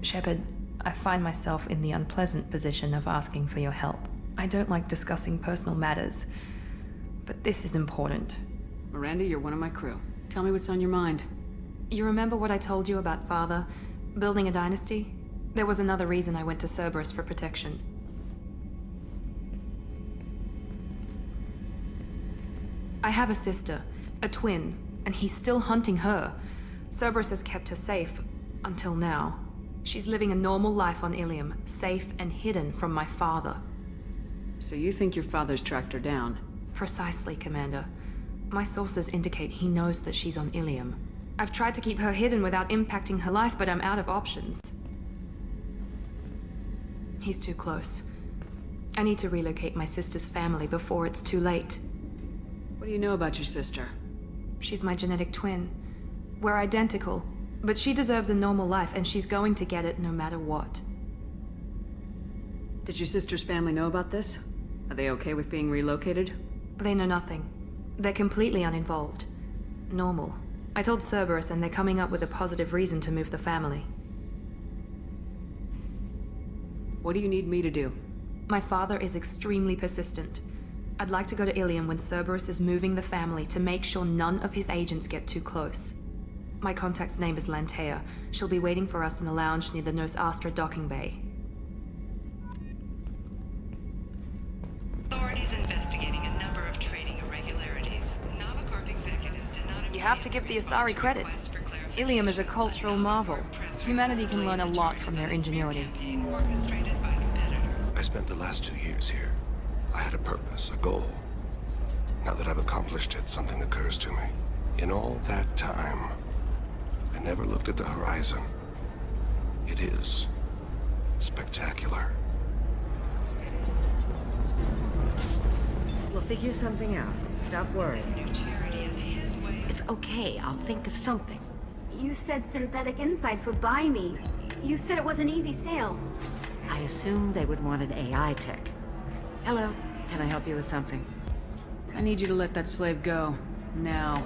Shepard, I find myself in the unpleasant position of asking for your help. I don't like discussing personal matters, but this is important. Miranda, you're one of my crew. Tell me what's on your mind. You remember what I told you about Father? Building a dynasty? There was another reason I went to Cerberus for protection. I have a sister, a twin, and he's still hunting her. Cerberus has kept her safe, until now. She's living a normal life on Ilium, safe and hidden from my father. So you think your father's tracked her down? Precisely, Commander. My sources indicate he knows that she's on Ilium. I've tried to keep her hidden without impacting her life, but I'm out of options. He's too close. I need to relocate my sister's family before it's too late. What do you know about your sister? She's my genetic twin. We're identical, but she deserves a normal life, and she's going to get it no matter what. Did your sister's family know about this? Are they okay with being relocated? They know nothing. They're completely uninvolved. Normal. I told Cerberus, and they're coming up with a positive reason to move the family. What do you need me to do? My father is extremely persistent. I'd like to go to Ilium when Cerberus is moving the family to make sure none of his agents get too close. My contact's name is Lantea. She'll be waiting for us in a lounge near the Nos Astra docking bay. Authorities investigating a number of trading irregularities. Novacorp executives did not... You have to give the Asari credit. Ilium is a cultural marvel. Humanity can learn a lot from their ingenuity. I spent the last 2 years here. I had a purpose, a goal. Now that I've accomplished it, something occurs to me. In all that time, I never looked at the horizon. It is spectacular. We'll figure something out. Stop worrying. It's okay, I'll think of something. You said Synthetic Insights would buy me. You said it was an easy sale. I assumed they would want an AI tech. Hello, can I help you with something? I need you to let that slave go. Now.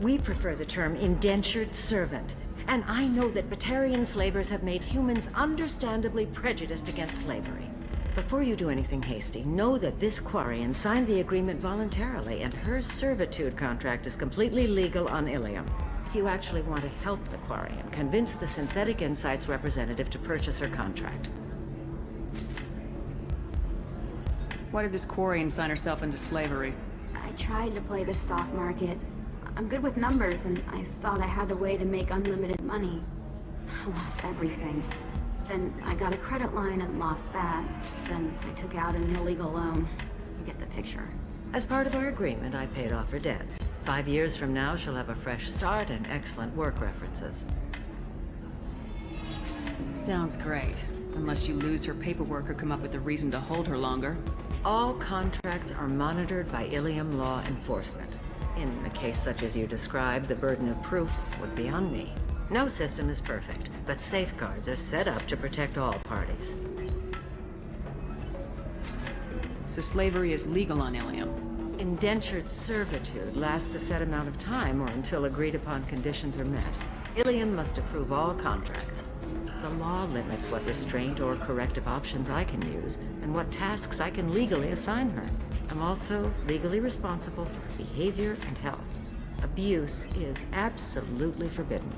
We prefer the term indentured servant. And I know that Batarian slavers have made humans understandably prejudiced against slavery. Before you do anything hasty, know that this Quarian signed the agreement voluntarily, and her servitude contract is completely legal on Ilium. If you actually want to help the Quarian, convince the Synthetic Insights representative to purchase her contract. Why did this Quarian sign herself into slavery? I tried to play the stock market. I'm good with numbers, and I thought I had a way to make unlimited money. I lost everything. Then I got a credit line and lost that. Then I took out an illegal loan. You get the picture. As part of our agreement, I paid off her debts. 5 years from now, she'll have a fresh start and excellent work references. Sounds great. Unless you lose her paperwork or come up with a reason to hold her longer. All contracts are monitored by Ilium law enforcement. In a case such as you described, the burden of proof would be on me. No system is perfect, but safeguards are set up to protect all parties. So slavery is legal on Ilium. Indentured servitude lasts a set amount of time or until agreed upon conditions are met. Ilium must approve all contracts. The law limits what restraint or corrective options I can use and what tasks I can legally assign her. I'm also legally responsible for her behavior and health. Abuse is absolutely forbidden.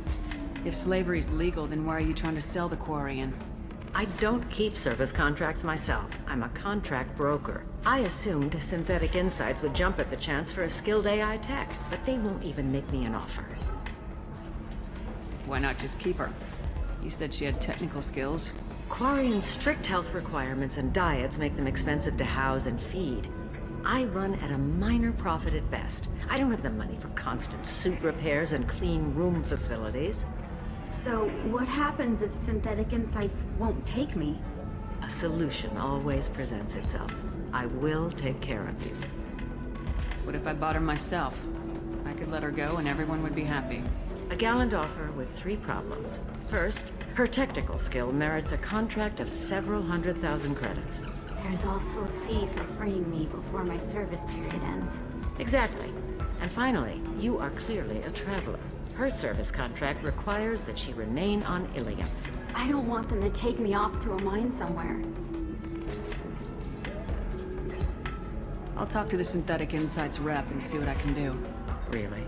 If slavery's legal, then why are you trying to sell the Quarian? I don't keep service contracts myself. I'm a contract broker. I assumed Synthetic Insights would jump at the chance for a skilled AI tech, but they won't even make me an offer. Why not just keep her? You said she had technical skills. Quarian's strict health requirements and diets make them expensive to house and feed. I run at a minor profit at best. I don't have the money for constant suit repairs and clean room facilities. So what happens if Synthetic Insights won't take me? A solution always presents itself. I will take care of you. What if I bought her myself? I could let her go and everyone would be happy. A gallant offer with 3 problems. First, her technical skill merits a contract of several 100,000 credits. There's also a fee for freeing me before my service period ends. Exactly. And finally, you are clearly a traveler. Her service contract requires that she remain on Ilium. I don't want them to take me off to a mine somewhere. I'll talk to the Synthetic Insights rep and see what I can do. Really?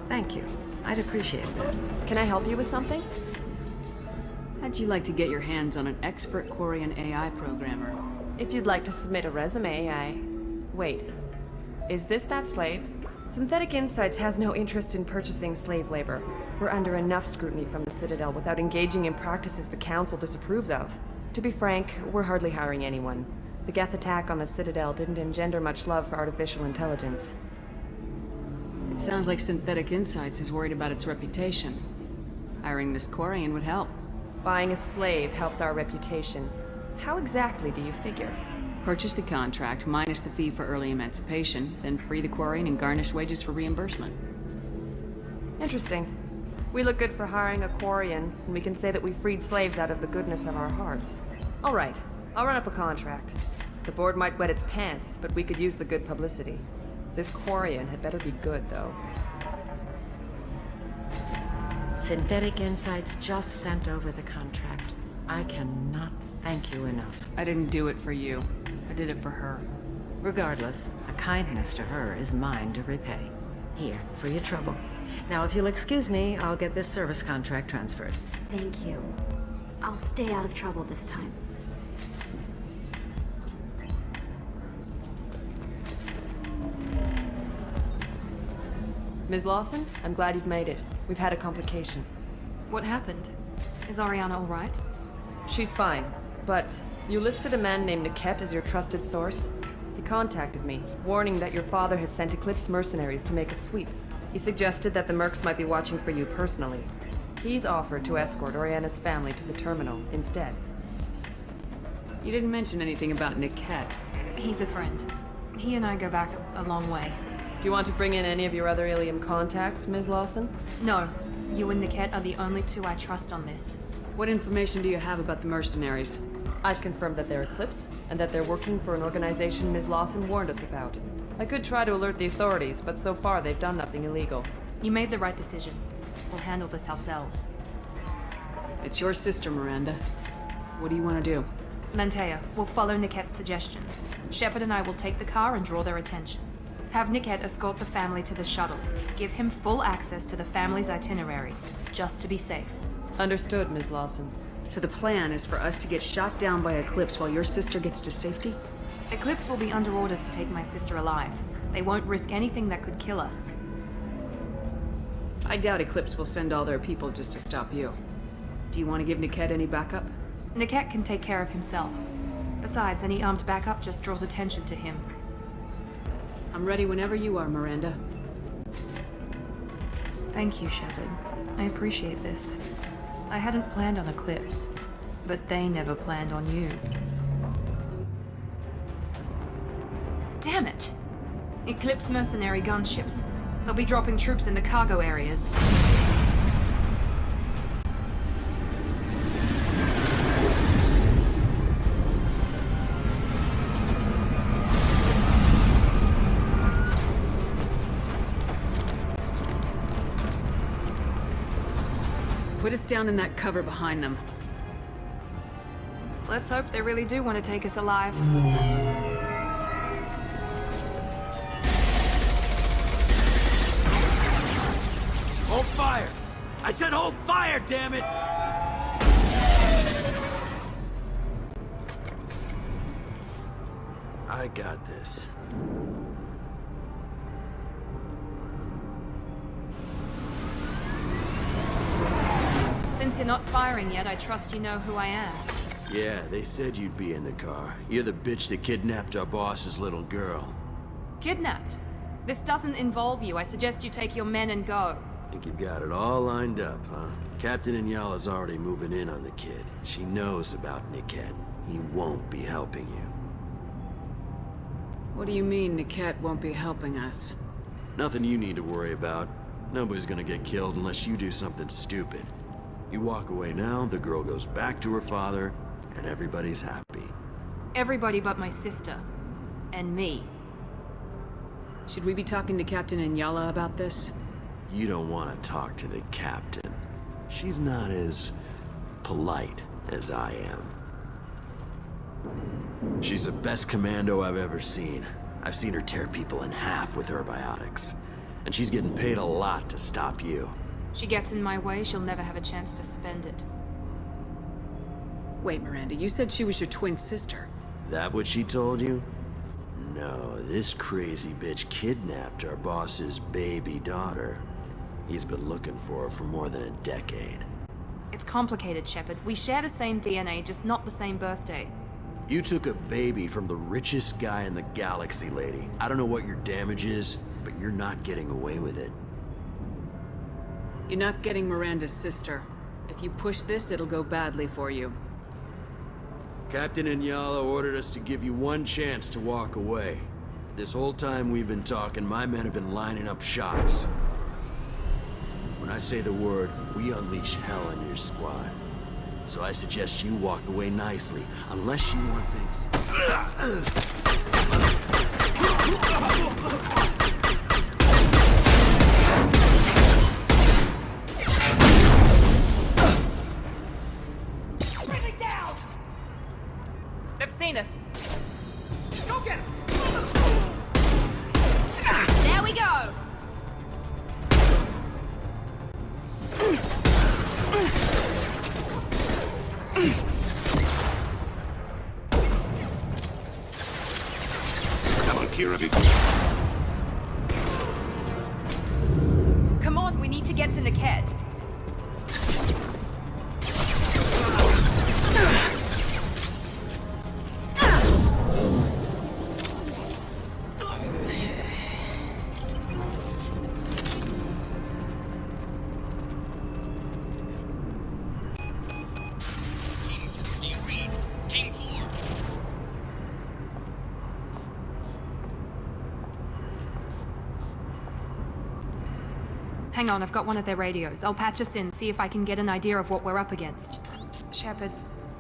Thank you. I'd appreciate that. Can I help you with something? How'd you like to get your hands on an expert Quarian AI programmer? If you'd like to submit a resume, Wait. Is this that slave? Synthetic Insights has no interest in purchasing slave labor. We're under enough scrutiny from the Citadel without engaging in practices the Council disapproves of. To be frank, we're hardly hiring anyone. The Geth attack on the Citadel didn't engender much love for artificial intelligence. It sounds like Synthetic Insights is worried about its reputation. Hiring this Quarian would help. Buying a slave helps our reputation. How exactly do you figure? Purchase the contract, minus the fee for early emancipation, then free the Quarian and garnish wages for reimbursement. Interesting. We look good for hiring a Quarian, and we can say that we freed slaves out of the goodness of our hearts. All right, I'll run up a contract. The board might wet its pants, but we could use the good publicity. This Quarian had better be good, though. Synthetic Insights just sent over the contract. I cannot thank you enough. I didn't do it for you. I did it for her. Regardless, a kindness to her is mine to repay. Here, for your trouble. Now, if you'll excuse me, I'll get this service contract transferred. Thank you. I'll stay out of trouble this time. Ms. Lawson, I'm glad you've made it. We've had a complication. What happened? Is Ariana all right? She's fine, but you listed a man named Niket as your trusted source. He contacted me, warning that your father has sent Eclipse mercenaries to make a sweep. He suggested that the Mercs might be watching for you personally. He's offered to escort Oriana's family to the terminal instead. You didn't mention anything about Niket. He's a friend. He and I go back a long way. Do you want to bring in any of your other Ilium contacts, Ms. Lawson? No, you and Niket are the only two I trust on this. What information do you have about the mercenaries? I've confirmed that they're Eclipse, and that they're working for an organization Ms. Lawson warned us about. I could try to alert the authorities, but so far they've done nothing illegal. You made the right decision. We'll handle this ourselves. It's your sister, Miranda. What do you want to do? Lantea, we'll follow Niket's suggestion. Shepard and I will take the car and draw their attention. Have Niket escort the family to the shuttle. Give him full access to the family's itinerary, just to be safe. Understood, Ms. Lawson. So the plan is for us to get shot down by Eclipse while your sister gets to safety? Eclipse will be under orders to take my sister alive. They won't risk anything that could kill us. I doubt Eclipse will send all their people just to stop you. Do you want to give Niket any backup? Niket can take care of himself. Besides, any armed backup just draws attention to him. I'm ready whenever you are, Miranda. Thank you, Shepard. I appreciate this. I hadn't planned on Eclipse, but they never planned on you. Damn it! Eclipse mercenary gunships. They'll be dropping troops in the cargo areas. Put us down in that cover behind them. Let's hope they really do want to take us alive. Hold fire! I said hold fire, damn it! I got this. Since you're not firing yet, I trust you know who I am. Yeah, they said you'd be in the car. You're the bitch that kidnapped our boss's little girl. Kidnapped? This doesn't involve you. I suggest you take your men and go. Think you've got it all lined up, huh? Captain Inyala's already moving in on the kid. She knows about Niket. He won't be helping you. What do you mean Niket won't be helping us? Nothing you need to worry about. Nobody's gonna get killed unless you do something stupid. You walk away now, the girl goes back to her father, and everybody's happy. Everybody but my sister. And me. Should we be talking to Captain Inyala about this? You don't want to talk to the captain. She's not as polite as I am. She's the best commando I've ever seen. I've seen her tear people in half with her biotics. And she's getting paid a lot to stop you. She gets in my way, she'll never have a chance to spend it. Wait, Miranda, you said she was your twin sister. That what she told you? No, this crazy bitch kidnapped our boss's baby daughter. He's been looking for her for more than a decade. It's complicated, Shepard. We share the same DNA, just not the same birthday. You took a baby from the richest guy in the galaxy, lady. I don't know what your damage is, but you're not getting away with it. You're not getting Miranda's sister. If you push this, it'll go badly for you. Captain Inyala ordered us to give you one chance to walk away. This whole time we've been talking, my men have been lining up shots. When I say the word, we unleash hell on your squad. So I suggest you walk away nicely, unless you want things... They've seen us. Go get him! There we go! Come on, Kira. Come on, we need to get to Niket. Hang on, I've got one of their radios. I'll patch us in, see if I can get an idea of what we're up against. Shepard,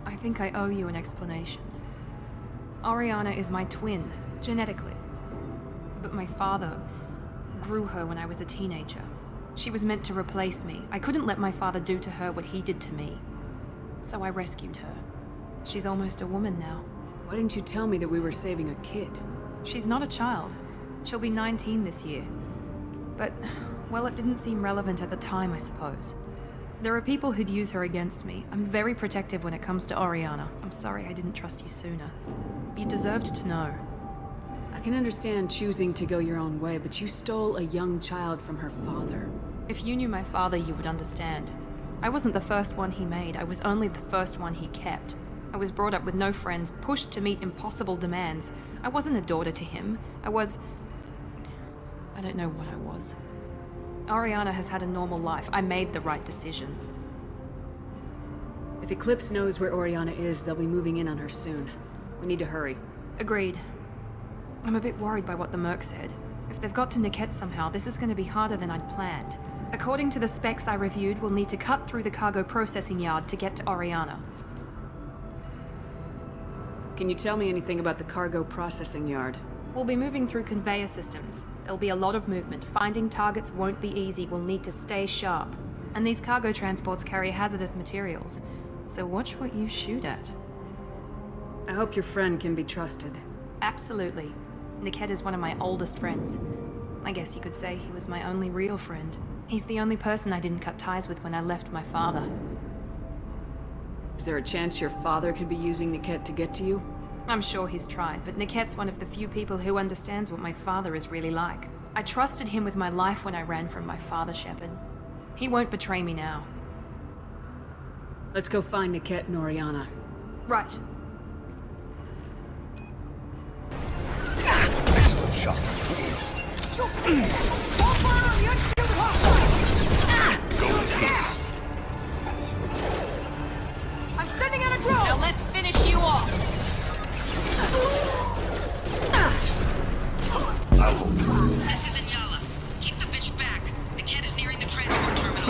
I think I owe you an explanation. Oriana is my twin, genetically. But my father grew her when I was a teenager. She was meant to replace me. I couldn't let my father do to her what he did to me. So I rescued her. She's almost a woman now. Why didn't you tell me that we were saving a kid? She's not a child. She'll be 19 this year. But, well, it didn't seem relevant at the time, I suppose. There are people who'd use her against me. I'm very protective when it comes to Oriana. I'm sorry I didn't trust you sooner. You deserved to know. I can understand choosing to go your own way, but you stole a young child from her father. If you knew my father, you would understand. I wasn't the first one he made. I was only the first one he kept. I was brought up with no friends, pushed to meet impossible demands. I wasn't a daughter to him. I don't know what I was. Oriana has had a normal life. I made the right decision. If Eclipse knows where Oriana is, they'll be moving in on her soon. We need to hurry. Agreed. I'm a bit worried by what the Merc said. If they've got to Niket somehow, this is going to be harder than I'd planned. According to the specs I reviewed, we'll need to cut through the cargo processing yard to get to Oriana. Can you tell me anything about the cargo processing yard? We'll be moving through conveyor systems. There'll be a lot of movement. Finding targets won't be easy. We'll need to stay sharp. And these cargo transports carry hazardous materials. So watch what you shoot at. I hope your friend can be trusted. Absolutely. Niket is one of my oldest friends. I guess you could say he was my only real friend. He's the only person I didn't cut ties with when I left my father. Is there a chance your father could be using Niket to get to you? I'm sure he's tried, but Niket's one of the few people who understands what my father is really like. I trusted him with my life when I ran from my father, Shepard. He won't betray me now. Let's go find Niket and Oriana. Right. Excellent shot. I'm sending out a drone! Now let's finish you off! This is Inyala. Keep the bitch back. The kid is nearing the transport terminal.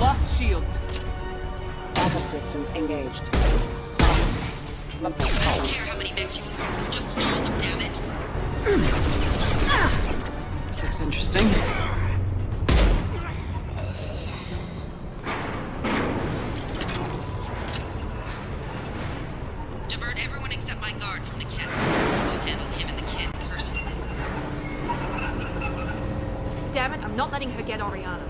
Lost shields. Backup systems engaged. I don't care how many mechs you use. Just stall them, damn it. interesting. Divert everyone except my guard from the cat. I'll handle him and the kid personally. Damn it, I'm not letting her get Oriana.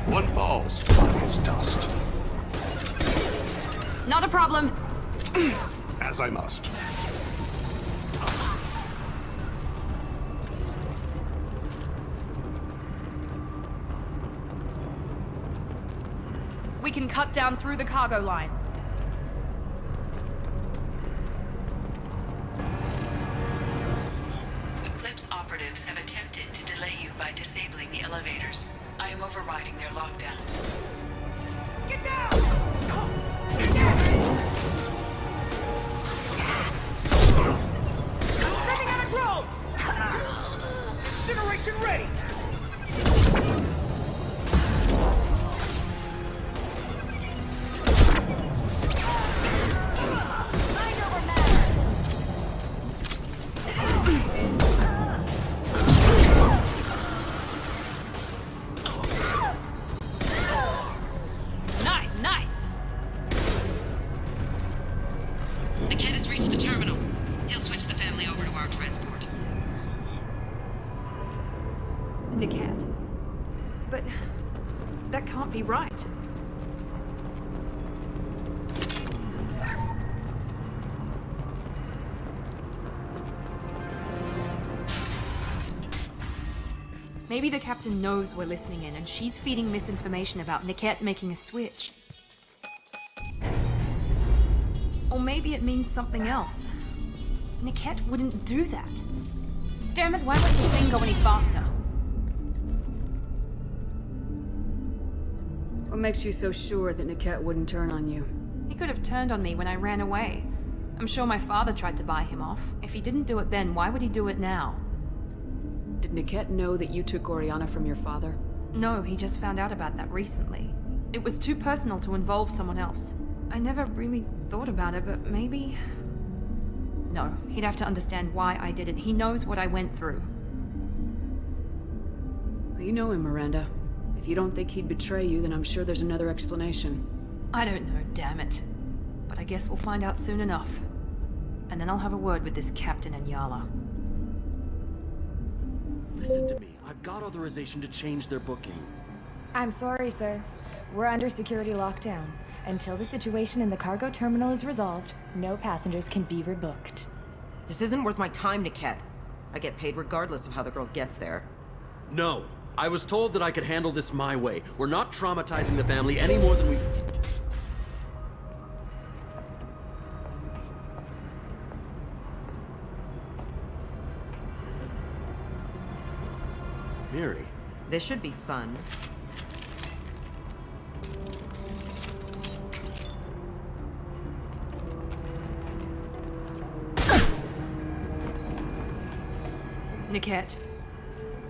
One falls, one is dust. Not a problem. As I must. We can cut down through the cargo line. Eclipse operatives have attempted to delay you by disabling the elevators. I am overriding their lockdown. Get down! Get down! I'm sending out a drone! Incineration ready! The kid has reached the terminal. He'll switch the family over to our transport. The cat. But that can't be right. Maybe the captain knows we're listening in and she's feeding misinformation about Niket making a switch. Or maybe it means something else. Niket wouldn't do that. Damn it, why won't the thing go any faster? What makes you so sure that Niket wouldn't turn on you? He could have turned on me when I ran away. I'm sure my father tried to buy him off. If he didn't do it then, why would he do it now? Did Niket know that you took Oriana from your father? No, he just found out about that recently. It was too personal to involve someone else. I never really thought about it, but maybe... No, he'd have to understand why I did it. He knows what I went through. Well, you know him, Miranda. If you don't think he'd betray you, then I'm sure there's another explanation. I don't know, damn it. But I guess we'll find out soon enough. And then I'll have a word with this Captain Inyala. Listen to me. I've got authorization to change their booking. I'm sorry, sir. We're under security lockdown. Until the situation in the cargo terminal is resolved, no passengers can be rebooked. This isn't worth my time, Niket. I get paid regardless of how the girl gets there. No. I was told that I could handle this my way. We're not traumatizing the family any more than we... Mary. This should be fun. Niket,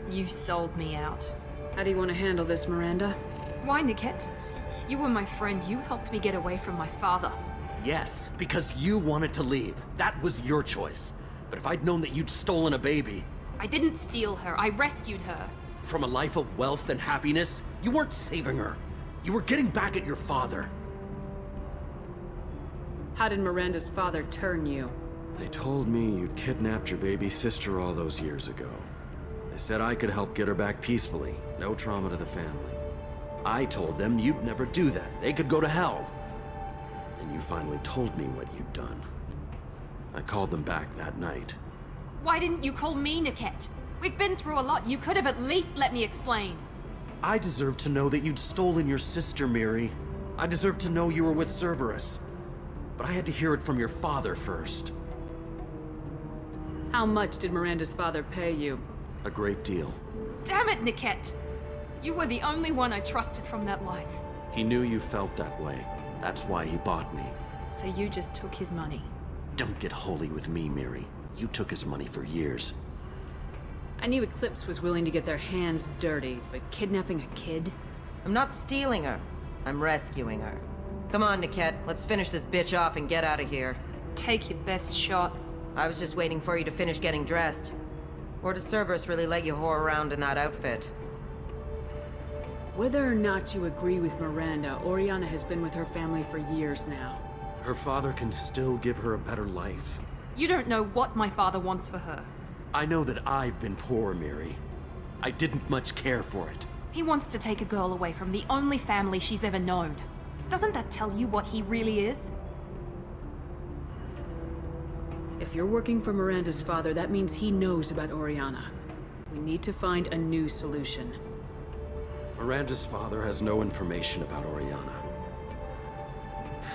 you sold me out. How do you want to handle this, Miranda? Why, Niket? You were my friend. You helped me get away from my father. Yes, because you wanted to leave. That was your choice. But if I'd known that you'd stolen a baby... I didn't steal her. I rescued her. From a life of wealth and happiness, you weren't saving her. You were getting back at your father. How did Miranda's father turn you? They told me you'd kidnapped your baby sister all those years ago. They said I could help get her back peacefully. No trauma to the family. I told them you'd never do that. They could go to hell. And you finally told me what you'd done. I called them back that night. Why didn't you call me, Niket? We've been through a lot. You could have at least let me explain. I deserve to know that you'd stolen your sister, Miri. I deserve to know you were with Cerberus. But I had to hear it from your father first. How much did Miranda's father pay you? A great deal. Damn it, Niket! You were the only one I trusted from that life. He knew you felt that way. That's why he bought me. So you just took his money? Don't get holy with me, Miri. You took his money for years. I knew Eclipse was willing to get their hands dirty, but kidnapping a kid? I'm not stealing her. I'm rescuing her. Come on, Niket. Let's finish this bitch off and get out of here. Take your best shot. I was just waiting for you to finish getting dressed. Or does Cerberus really let you whore around in that outfit? Whether or not you agree with Miranda, Oriana has been with her family for years now. Her father can still give her a better life. You don't know what my father wants for her. I know that I've been poor, Miri. I didn't much care for it. He wants to take a girl away from the only family she's ever known. Doesn't that tell you what he really is? If you're working for Miranda's father, that means he knows about Oriana. We need to find a new solution. Miranda's father has no information about Oriana.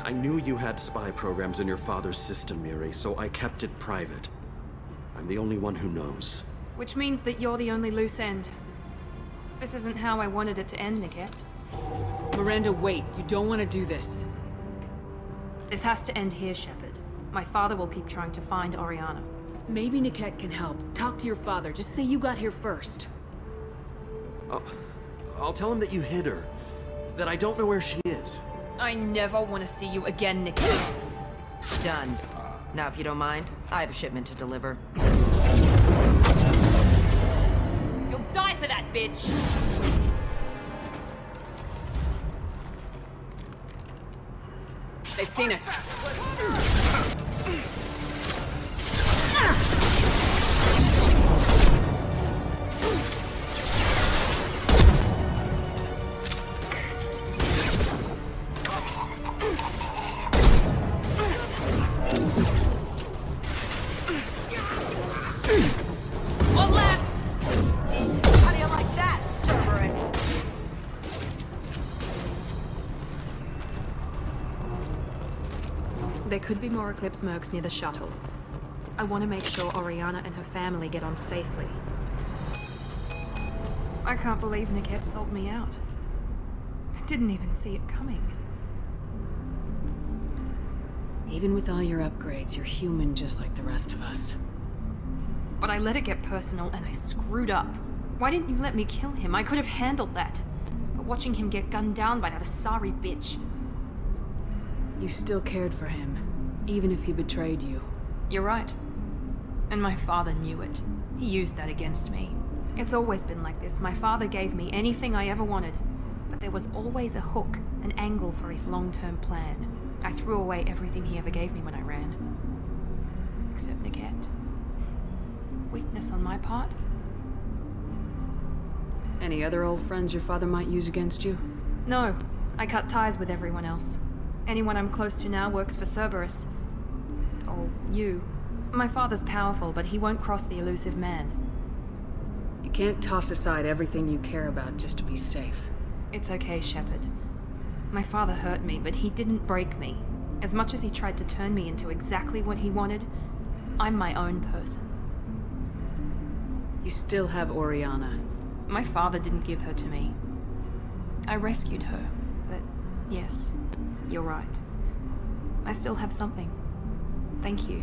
I knew you had spy programs in your father's system, Miri, so I kept it private. I'm the only one who knows. Which means that you're the only loose end. This isn't how I wanted it to end, Niket. Miranda, wait. You don't want to do this. This has to end here, Shepard. My father will keep trying to find Oriana. Maybe Niket can help. Talk to your father. Just say you got here first. I'll tell him that you hid her. That I don't know where she is. I never want to see you again, Niket. Done. Now, if you don't mind, I have a shipment to deliver. You'll die for that, bitch! They've seen us. One last! How do you like that, Cerberus? There could be more Eclipse mercs near the shuttle. I want to make sure Oriana and her family get on safely. I can't believe Niket sold me out. I didn't even see it coming. Even with all your upgrades, you're human just like the rest of us. But I let it get personal and I screwed up. Why didn't you let me kill him? I could have handled that. But watching him get gunned down by that Asari bitch. You still cared for him, even if he betrayed you. You're right. And my father knew it. He used that against me. It's always been like this. My father gave me anything I ever wanted. But there was always a hook, an angle for his long-term plan. I threw away everything he ever gave me when I ran. Except Niket. Weakness on my part? Any other old friends your father might use against you? No. I cut ties with everyone else. Anyone I'm close to now works for Cerberus. Or you. My father's powerful, but he won't cross the elusive man. You can't toss aside everything you care about just to be safe. It's okay, Shepard. My father hurt me, but he didn't break me. As much as he tried to turn me into exactly what he wanted, I'm my own person. You still have Oriana. My father didn't give her to me. I rescued her, but yes, you're right. I still have something. Thank you.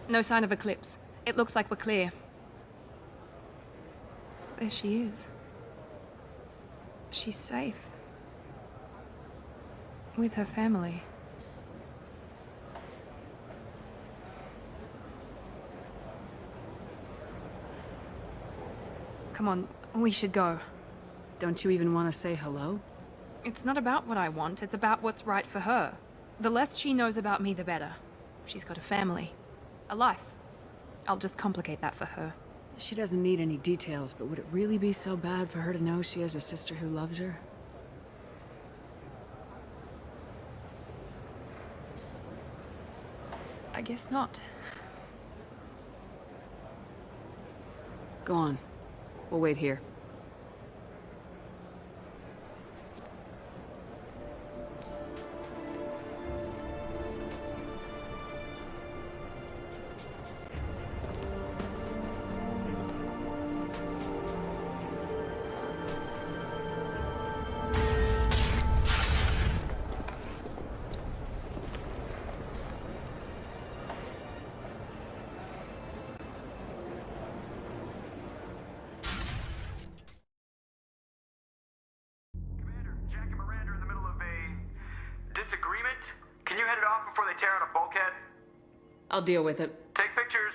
No sign of Eclipse. It looks like we're clear. There she is. She's safe. With her family. Come on, we should go. Don't you even want to say hello? It's not about what I want, it's about what's right for her. The less she knows about me, the better. She's got a family. A life. I'll just complicate that for her. She doesn't need any details, but would it really be so bad for her to know she has a sister who loves her? I guess not. Go on. We'll wait here. Disagreement? Can you head it off before they tear out a bulkhead? I'll deal with it. Take pictures.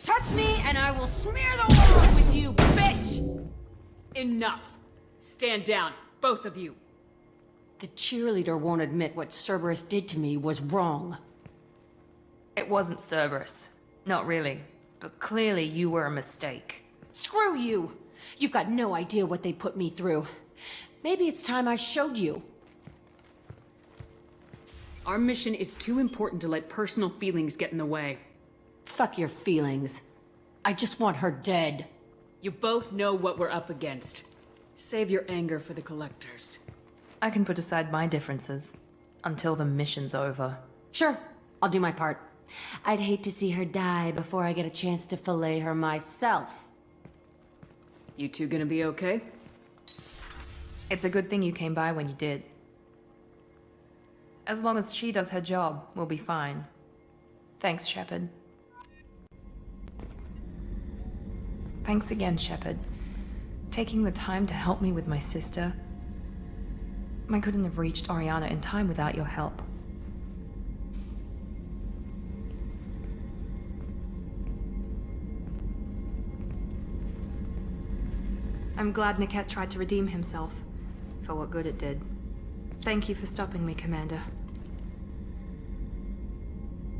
Touch me and I will smear the world with you, bitch! Enough. Stand down, both of you. The cheerleader won't admit what Cerberus did to me was wrong. It wasn't Cerberus. Not really. But clearly you were a mistake. Screw you! You've got no idea what they put me through. Maybe it's time I showed you. Our mission is too important to let personal feelings get in the way. Fuck your feelings. I just want her dead. You both know what we're up against. Save your anger for the collectors. I can put aside my differences. Until the mission's over. Sure, I'll do my part. I'd hate to see her die before I get a chance to fillet her myself. You two gonna be okay? It's a good thing you came by when you did. As long as she does her job, we'll be fine. Thanks, Shepard. Thanks again, Shepard. Taking the time to help me with my sister. I couldn't have reached Oriana in time without your help. I'm glad Niket tried to redeem himself. For what good it did. Thank you for stopping me, Commander.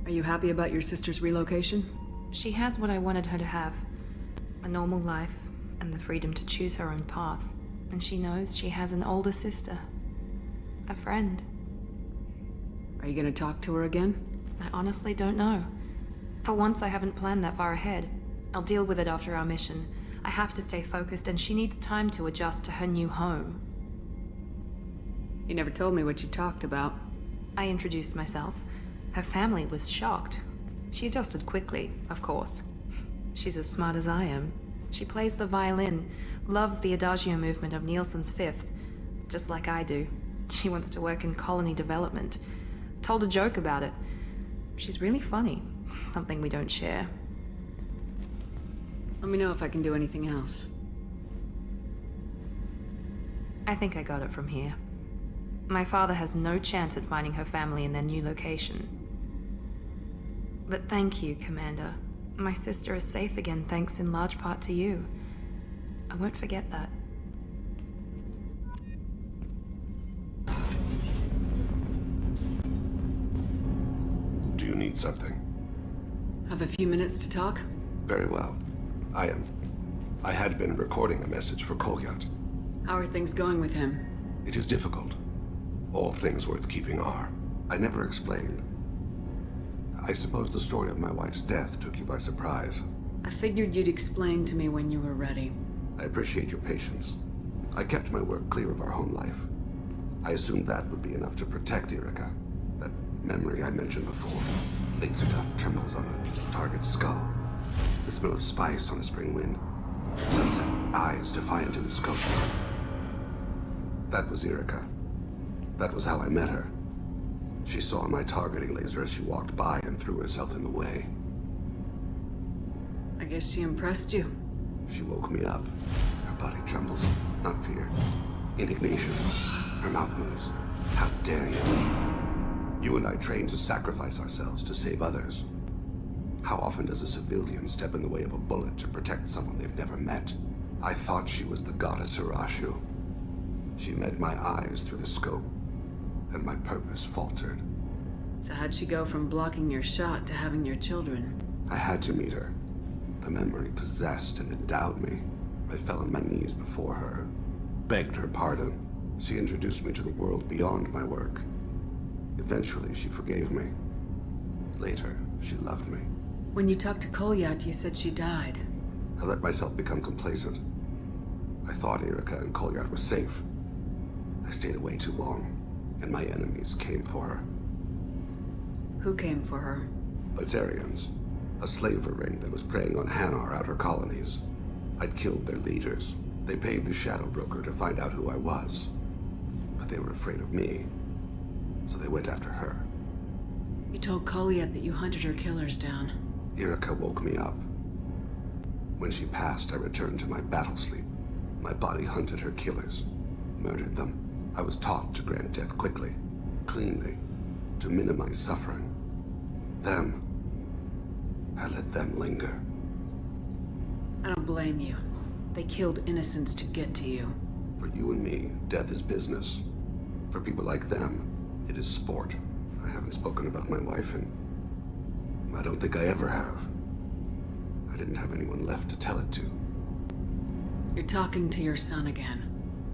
Are you happy about your sister's relocation? She has what I wanted her to have. A normal life, and the freedom to choose her own path. And she knows she has an older sister. A friend. Are you gonna talk to her again? I honestly don't know. For once, I haven't planned that far ahead. I'll deal with it after our mission. I have to stay focused, and she needs time to adjust to her new home. You never told me what you talked about. I introduced myself. Her family was shocked. She adjusted quickly, of course. She's as smart as I am. She plays the violin, loves the adagio movement of Nielsen's Fifth, just like I do. She wants to work in colony development. Told a joke about it. She's really funny, something we don't share. Let me know if I can do anything else. I think I got it from here. My father has no chance at finding her family in their new location. But thank you, Commander. My sister is safe again thanks in large part to you. I won't forget that. Do you need something? Have a few minutes to talk? Very well. I had been recording a message for Kolyat. How are things going with him? It is difficult. All things worth keeping are. I never explained. I suppose the story of my wife's death took you by surprise. I figured you'd explain to me when you were ready. I appreciate your patience. I kept my work clear of our home life. I assumed that would be enough to protect Erica. That memory I mentioned before. Laser dot trembles on the target's skull. The smell of spice on a spring wind. Sunset eyes defiant in the scope. That was Erica. That was how I met her. She saw my targeting laser as she walked by and threw herself in the way. I guess she impressed you. She woke me up. Her body trembles. Not fear. Indignation. Her mouth moves. How dare you? You and I trained to sacrifice ourselves to save others. How often does a civilian step in the way of a bullet to protect someone they've never met? I thought she was the goddess Hirashu. She met my eyes through the scope, and my purpose faltered. So how'd she go from blocking your shot to having your children? I had to meet her. The memory possessed and endowed me. I fell on my knees before her, begged her pardon. She introduced me to the world beyond my work. Eventually, she forgave me. Later, she loved me. When you talked to Kolyat, you said she died. I let myself become complacent. I thought Erica and Kolyat were safe. I stayed away too long, and my enemies came for her. Who came for her? Batarians. A slaver ring that was preying on Hanar outer colonies. I'd killed their leaders. They paid the Shadow Broker to find out who I was. But they were afraid of me, so they went after her. You told Kolyat that you hunted her killers down. Erica woke me up. When she passed, I returned to my battle sleep. My body hunted her killers, murdered them. I was taught to grant death quickly, cleanly, to minimize suffering. Then, I let them linger. I don't blame you. They killed innocents to get to you. For you and me, death is business. For people like them, it is sport. I haven't spoken about my wife, and I don't think I ever have. I didn't have anyone left to tell it to. You're talking to your son again.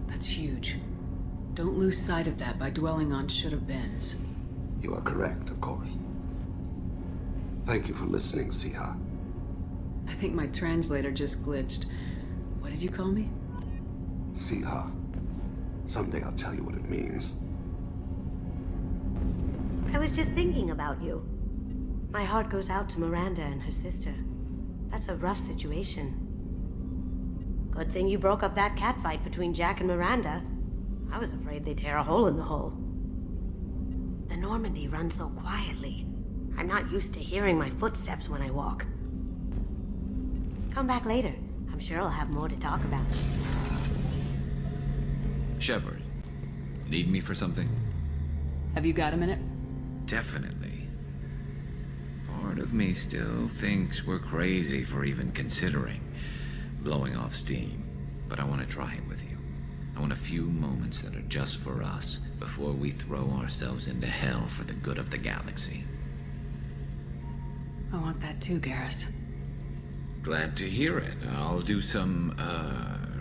That's huge. Don't lose sight of that by dwelling on should-have-beens. You are correct, of course. Thank you for listening, Siha. I think my translator just glitched. What did you call me? Siha. Someday I'll tell you what it means. I was just thinking about you. My heart goes out to Miranda and her sister. That's a rough situation. Good thing you broke up that catfight between Jack and Miranda. I was afraid they'd tear a hole in the hull. The Normandy runs so quietly. I'm not used to hearing my footsteps when I walk. Come back later. I'm sure I'll have more to talk about. Shepard, need me for something? Have you got a minute? Definitely. Part of me still thinks we're crazy for even considering blowing off steam, but I want to try it with you. I want a few moments that are just for us before we throw ourselves into hell for the good of the galaxy. I want that too, Garrus. Glad to hear it. I'll do some,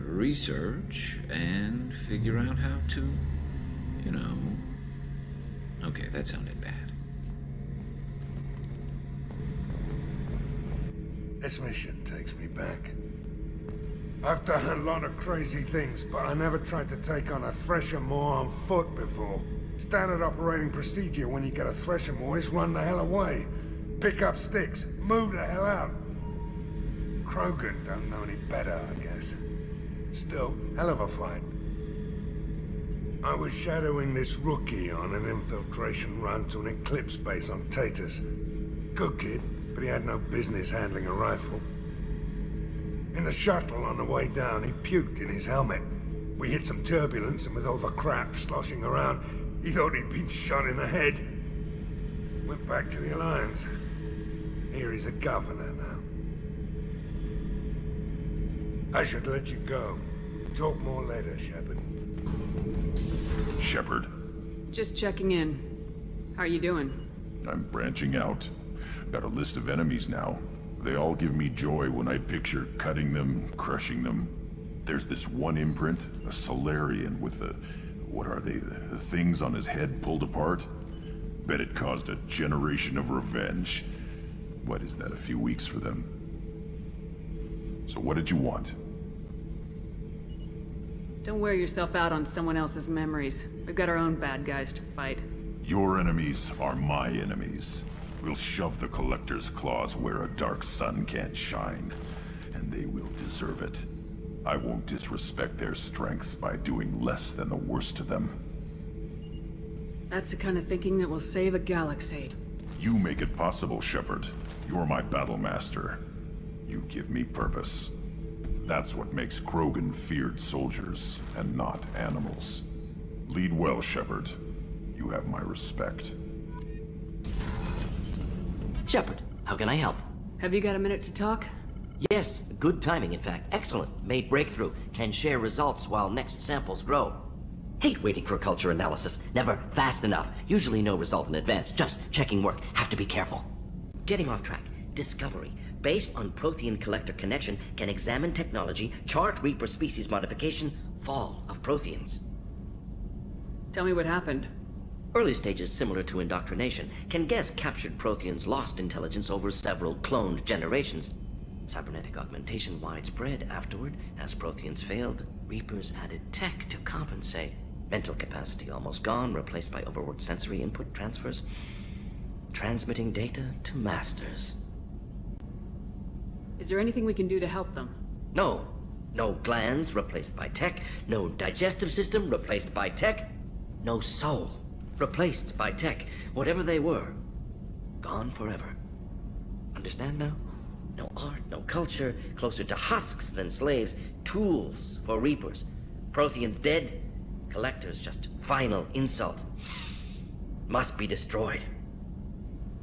research and figure out how to, you know... Okay, that sounded bad. This mission takes me back. I've done a lot of crazy things, but I never tried to take on a Thresher Maw on foot before. Standard operating procedure when you get a Thresher Maw is run the hell away. Pick up sticks, move the hell out. Krogan don't know any better, I guess. Still, hell of a fight. I was shadowing this rookie on an infiltration run to an Eclipse base on Tatus. Good kid, but he had no business handling a rifle. In the shuttle on the way down, he puked in his helmet. We hit some turbulence, and with all the crap sloshing around, he thought he'd been shot in the head. Went back to the Alliance. Here he's a governor now. I should let you go. Talk more later, Shepard. Shepard. Just checking in. How are you doing? I'm branching out. Got a list of enemies now. They all give me joy when I picture cutting them, crushing them. There's this one imprint, a Solarian with the... what are they? The things on his head pulled apart? Bet it caused a generation of revenge. What is that, a few weeks for them? So what did you want? Don't wear yourself out on someone else's memories. We've got our own bad guys to fight. Your enemies are my enemies. We'll shove the Collector's claws where a dark sun can't shine, and they will deserve it. I won't disrespect their strengths by doing less than the worst to them. That's the kind of thinking that will save a galaxy. You make it possible, Shepard. You're my battle master. You give me purpose. That's what makes Krogan feared soldiers, and not animals. Lead well, Shepard. You have my respect. Shepard, how can I help? Have you got a minute to talk? Yes, good timing, in fact. Excellent. Made breakthrough. Can share results while next samples grow. Hate waiting for culture analysis. Never fast enough. Usually no result in advance. Just checking work. Have to be careful. Getting off track. Discovery. Based on Prothean collector connection, can examine technology, chart Reaper species modification, fall of Protheans. Tell me what happened. Early stages similar to indoctrination can guess captured Protheans lost intelligence over several cloned generations. Cybernetic augmentation widespread afterward. As Protheans failed, Reapers added tech to compensate. Mental capacity almost gone, replaced by overworked sensory input transfers. Transmitting data to masters. Is there anything we can do to help them? No. No glands replaced by tech. No digestive system replaced by tech. No soul replaced by tech. Whatever they were, gone forever. Understand now? No art, no culture, closer to husks than slaves. Tools for Reapers. Protheans dead. Collectors just final insult. Must be destroyed.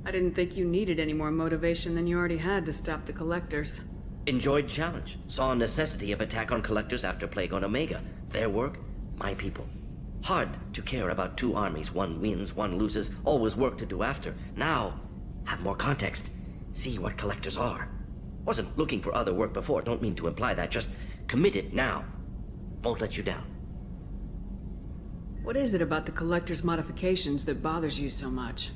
I didn't think you needed any more motivation than you already had to stop the Collectors. Enjoyed challenge. Saw necessity of attack on Collectors after Plague on Omega. Their work, my people. Hard to care about two armies. One wins, one loses. Always work to do after. Now, have more context. See what Collectors are. Wasn't looking for other work before. Don't mean to imply that. Just committed now. Won't let you down. What is it about the Collector's modifications that bothers you so much?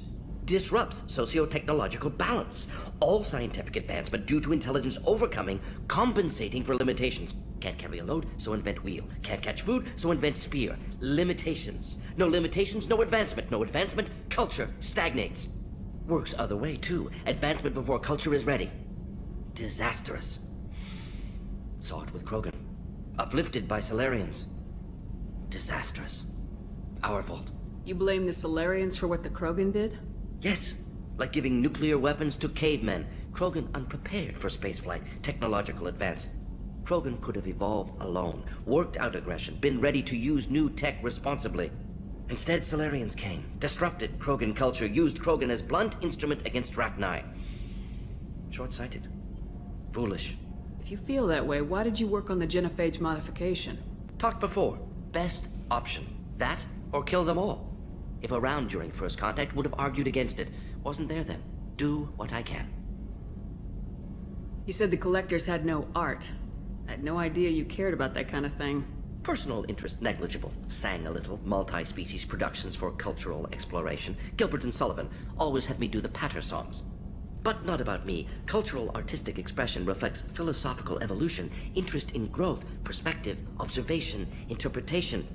Disrupts socio-technological balance. All scientific advancement due to intelligence overcoming, compensating for limitations. Can't carry a load, so invent wheel. Can't catch food, so invent spear. Limitations. No limitations, no advancement. No advancement, culture stagnates. Works other way, too. Advancement before culture is ready. Disastrous. Saw it with Krogan. Uplifted by Solarians. Disastrous. Our fault. You blame the Solarians for what the Krogan did? Yes, like giving nuclear weapons to cavemen. Krogan unprepared for spaceflight, technological advance. Krogan could have evolved alone, worked out aggression, been ready to use new tech responsibly. Instead, Solarians came, disrupted Krogan culture, used Krogan as blunt instrument against Rachni. Short-sighted. Foolish. If you feel that way, why did you work on the genophage modification? Talked before. Best option. That, or kill them all. If around during first contact, would have argued against it. Wasn't there then. Do what I can. You said the Collectors had no art. I had no idea you cared about that kind of thing. Personal interest negligible. Sang a little. Multi-species productions for cultural exploration. Gilbert and Sullivan always had me do the patter songs. But not about me. Cultural artistic expression reflects philosophical evolution, interest in growth, perspective, observation, interpretation.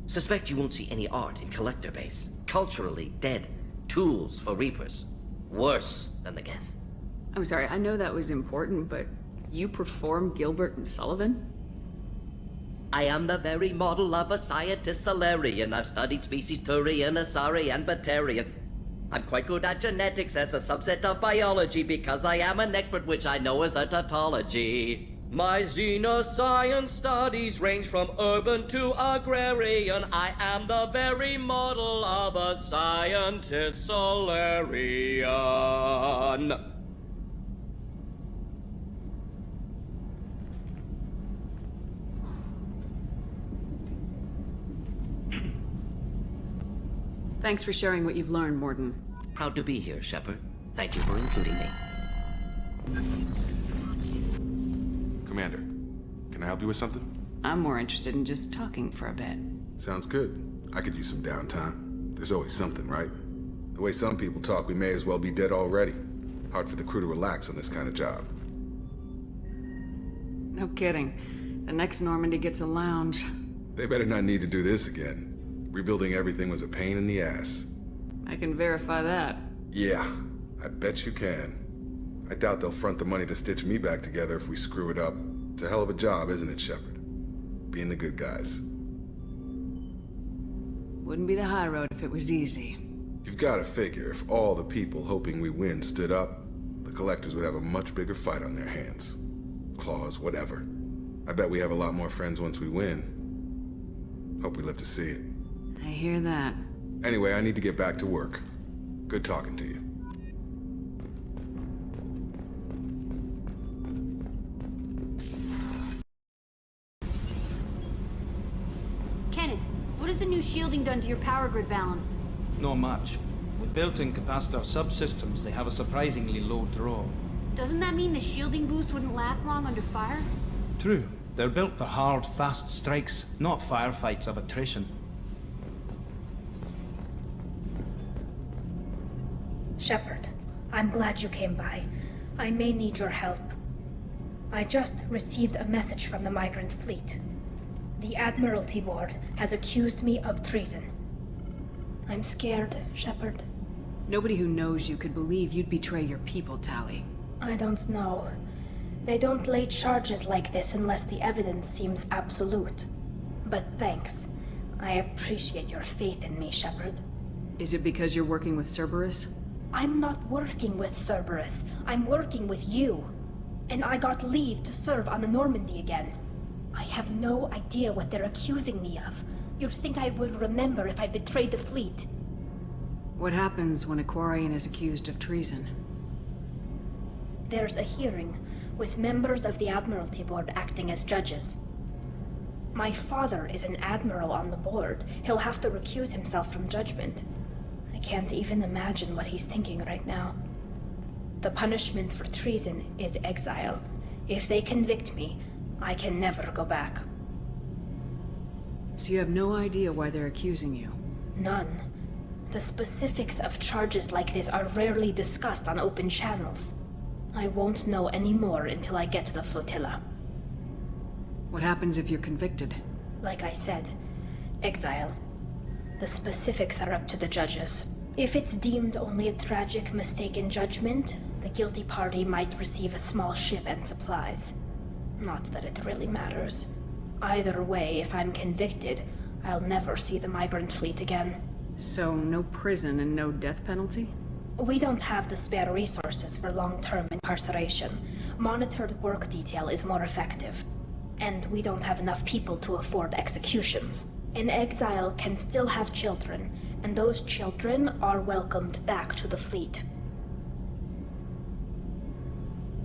Suspect you won't see any art in Collector base. Culturally dead. Tools for Reapers. Worse than the Geth. I'm sorry, I know that was important, but you perform Gilbert and Sullivan? I am the very model of a scientist Solarian. I've studied species Turian, Asari, and Batarian. I'm quite good at genetics as a subset of biology because I am an expert, which I know is a tautology. My xenoscience studies range from urban to agrarian. I am the very model of a scientist Solarian. Thanks for sharing what you've learned, Morden. Proud to be here, Shepard. Thank you for including me. Commander, can I help you with something? I'm more interested in just talking for a bit. Sounds good. I could use some downtime. There's always something, right? The way some people talk, we may as well be dead already. Hard for the crew to relax on this kind of job. No kidding. The next Normandy gets a lounge. They better not need to do this again. Rebuilding everything was a pain in the ass. I can verify that. Yeah, I bet you can. I doubt they'll front the money to stitch me back together if we screw it up. It's a hell of a job, isn't it, Shepard? Being the good guys. Wouldn't be the high road if it was easy. You've got to figure if all the people hoping we win stood up, the Collectors would have a much bigger fight on their hands. Claws, whatever. I bet we have a lot more friends once we win. Hope we live to see it. I hear that. Anyway, I need to get back to work. Good talking to you. Kenneth, what has the new shielding done to your power grid balance? Not much. With built-in capacitor subsystems, they have a surprisingly low draw. Doesn't that mean the shielding boost wouldn't last long under fire? True. They're built for hard, fast strikes, not firefights of attrition. Shepard, I'm glad you came by. I may need your help. I just received a message from the migrant fleet. The Admiralty Board has accused me of treason. I'm scared, Shepard. Nobody who knows you could believe you'd betray your people, Tali. I don't know. They don't lay charges like this unless the evidence seems absolute. But thanks. I appreciate your faith in me, Shepard. Is it because you're working with Cerberus? I'm not working with Cerberus. I'm working with you. And I got leave to serve on the Normandy again. I have no idea what they're accusing me of. You'd think I would remember if I betrayed the fleet. What happens when a Quarian is accused of treason? There's a hearing, with members of the Admiralty Board acting as judges. My father is an admiral on the board. He'll have to recuse himself from judgment. I can't even imagine what he's thinking right now. The punishment for treason is exile. If they convict me, I can never go back. So you have no idea why they're accusing you? None. The specifics of charges like this are rarely discussed on open channels. I won't know any more until I get to the Flotilla. What happens if you're convicted? Like I said, exile. The specifics are up to the judges. If it's deemed only a tragic mistake in judgment, the guilty party might receive a small ship and supplies. Not that it really matters. Either way, if I'm convicted, I'll never see the migrant fleet again. So, no prison and no death penalty? We don't have the spare resources for long-term incarceration. Monitored work detail is more effective. And we don't have enough people to afford executions. An exile can still have children, and those children are welcomed back to the fleet.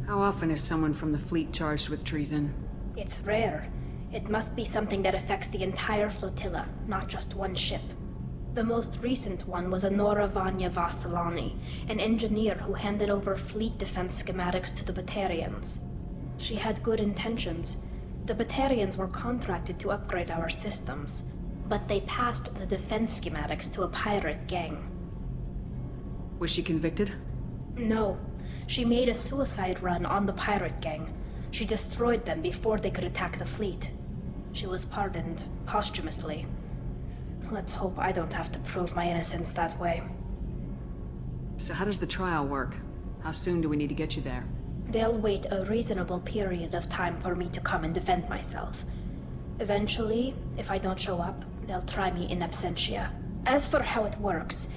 How often is someone from the fleet charged with treason? It's rare. It must be something that affects the entire flotilla, not just one ship. The most recent one was Anora Vanya Vassilani, an engineer who handed over fleet defense schematics to the Batarians. She had good intentions. The Batarians were contracted to upgrade our systems, but they passed the defense schematics to a pirate gang. Was she convicted? No. She made a suicide run on the pirate gang. She destroyed them before they could attack the fleet. She was pardoned posthumously. Let's hope I don't have to prove my innocence that way. So how does the trial work? How soon do we need to get you there? They'll wait a reasonable period of time for me to come and defend myself. Eventually, if I don't show up, they'll try me in absentia. As for how it works,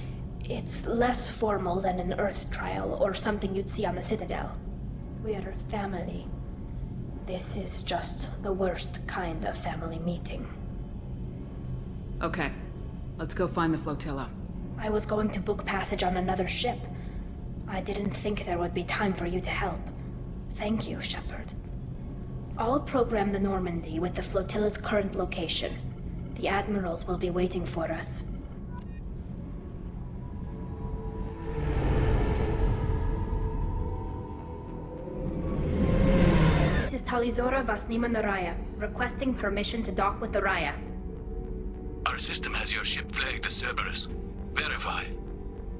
it's less formal than an Earth trial or something you'd see on the Citadel. We're family. This is just the worst kind of family meeting. Okay, let's go find the flotilla. I was going to book passage on another ship. I didn't think there would be time for you to help. Thank you, Shepard. I'll program the Normandy with the flotilla's current location. The admirals will be waiting for us. This is Talizora Vasnima Naraya, requesting permission to dock with the Raya. Our system has your ship flagged as Cerberus. Verify.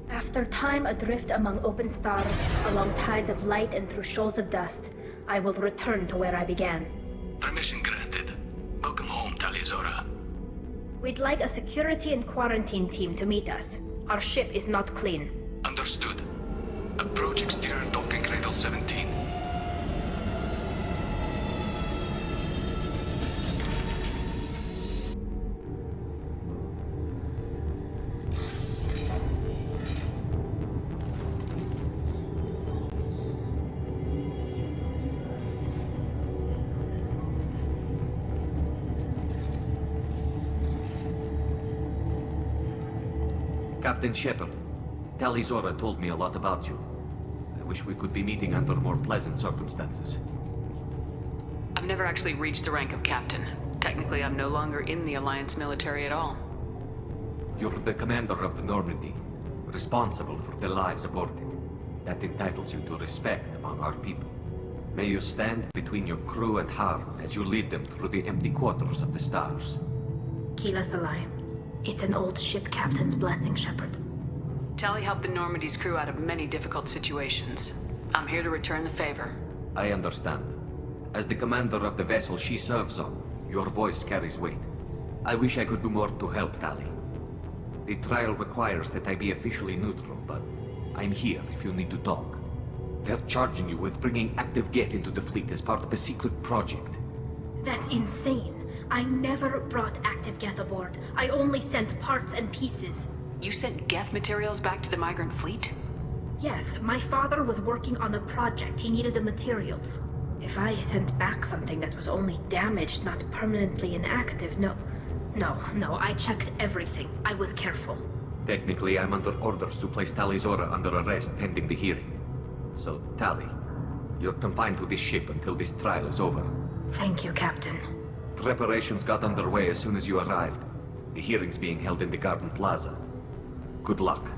After time adrift among open stars, along tides of light and through shoals of dust, I will return to where I began. Permission granted. Welcome home, Talizora. We'd like a security and quarantine team to meet us. Our ship is not clean. Understood. Approach exterior docking cradle 17. Captain Shepard, Talizora told me a lot about you. I wish we could be meeting under more pleasant circumstances. I've never actually reached the rank of captain. Technically, I'm no longer in the Alliance military at all. You're the commander of the Normandy, responsible for the lives aboard it. That entitles you to respect among our people. May you stand between your crew and harm as you lead them through the empty quarters of the stars. Kila Salai. It's an old ship captain's blessing, Shepard. Tali helped the Normandy's crew out of many difficult situations. I'm here to return the favor. I understand. As the commander of the vessel she serves on, your voice carries weight. I wish I could do more to help Tali. The trial requires that I be officially neutral, but I'm here if you need to talk. They're charging you with bringing active Geth into the fleet as part of a secret project. That's insane. I never brought active Geth aboard. I only sent parts and pieces. You sent Geth materials back to the migrant fleet? Yes, my father was working on a project. He needed the materials. If I sent back something that was only damaged, not permanently inactive, no, I checked everything. I was careful. Technically, I'm under orders to place Tali Zora under arrest pending the hearing. So, Tali, you're confined to this ship until this trial is over. Thank you, Captain. Preparations got underway as soon as you arrived. The hearing's being held in the Garden Plaza. Good luck.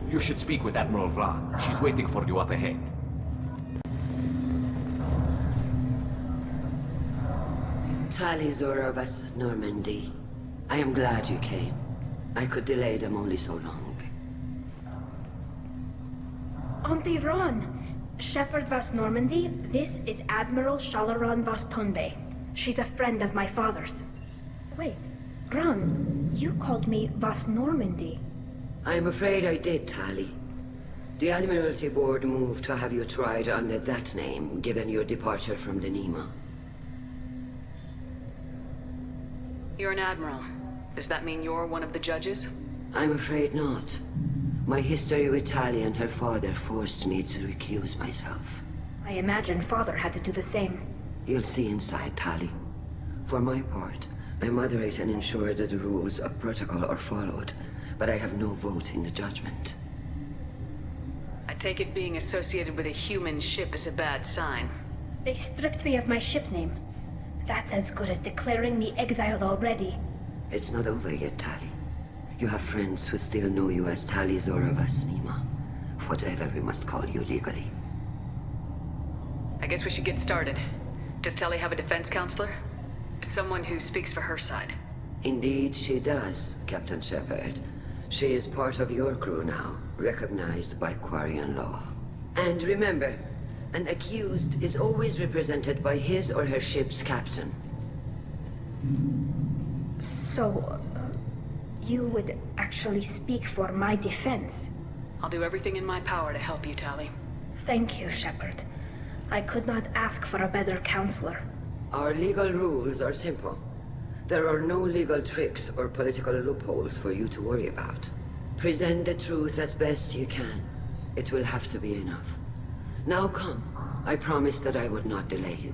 You should speak with Admiral Ra. She's waiting for you up ahead. Tali Zora vas Normandy. I am glad you came. I could delay them only so long. Auntie Ron! Shepard vas Normandy, this is Admiral Shalaran vas Tonbe. She's a friend of my father's. Wait, Ron, you called me vas Normandy. I'm afraid I did, Tali. The Admiralty Board moved to have you tried under that name, given your departure from the Nima. You're an admiral. Does that mean you're one of the judges? I'm afraid not. My history with Tali and her father forced me to recuse myself. I imagine father had to do the same. You'll see inside, Tali. For my part, I moderate and ensure that the rules of protocol are followed, but I have no vote in the judgment. I take it being associated with a human ship is a bad sign. They stripped me of my ship name. That's as good as declaring me exiled already. It's not over yet, Tali. You have friends who still know you as Tali Zora vas Nima. Whatever we must call you legally. I guess we should get started. Does Tali have a defense counselor? Someone who speaks for her side. Indeed she does, Captain Shepard. She is part of your crew now, recognized by Quarian law. And remember, an accused is always represented by his or her ship's captain. So, you would actually speak for my defense? I'll do everything in my power to help you, Tali. Thank you, Shepard. I could not ask for a better counselor. Our legal rules are simple. There are no legal tricks or political loopholes for you to worry about. Present the truth as best you can. It will have to be enough. Now come. I promised that I would not delay you.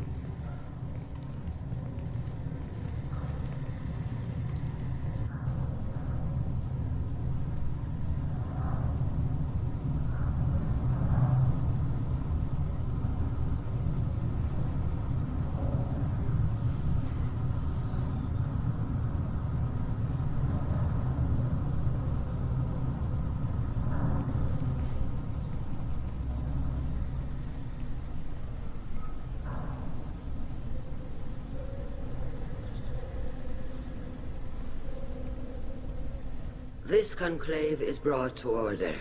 This conclave is brought to order.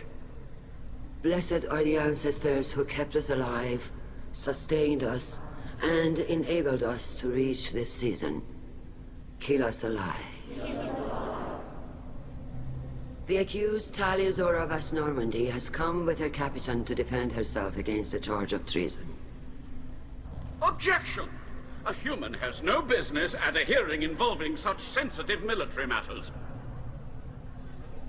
Blessed are the ancestors who kept us alive, sustained us, and enabled us to reach this season. Keep us alive. The accused Tali Zora vas Normandy has come with her captain to defend herself against a charge of treason. Objection! A human has no business at a hearing involving such sensitive military matters.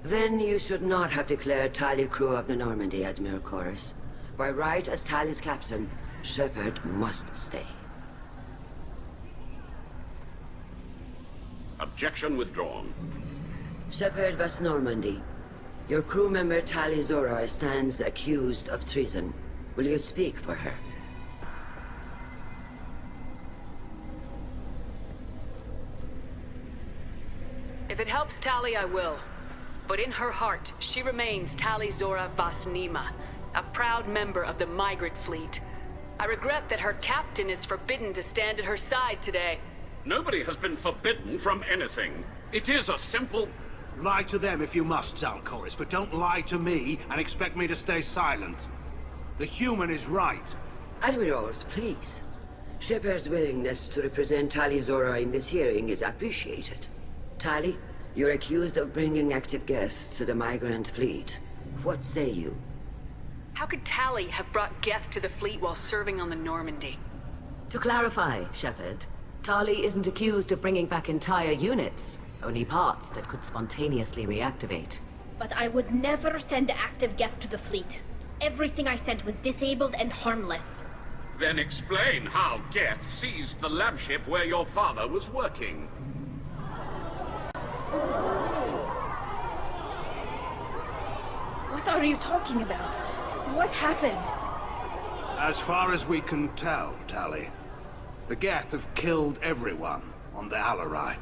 Then you should not have declared Tali crew of the Normandy, Admiral Chorus. By right as Tali's captain, Shepard must stay. Objection withdrawn. Shepard vas Normandy. Your crew member Tali Zora stands accused of treason. Will you speak for her? If it helps Tali, I will. But in her heart, she remains Tali Zora vas Nima, a proud member of the migrant fleet. I regret that her captain is forbidden to stand at her side today. Nobody has been forbidden from anything. It is a simple... Lie to them if you must, Zalcoris, but don't lie to me and expect me to stay silent. The human is right. Admirals, please. Shepard's willingness to represent Tali Zora in this hearing is appreciated. Tali, you're accused of bringing active guests to the migrant fleet. What say you? How could Tali have brought Geth to the fleet while serving on the Normandy? To clarify, Shepard, Tali isn't accused of bringing back entire units, only parts that could spontaneously reactivate. But I would never send active Geth to the fleet. Everything I sent was disabled and harmless. Then explain how Geth seized the lab ship where your father was working. What are you talking about? What happened? As far as we can tell, Tali, the Geth have killed everyone on the Alarai.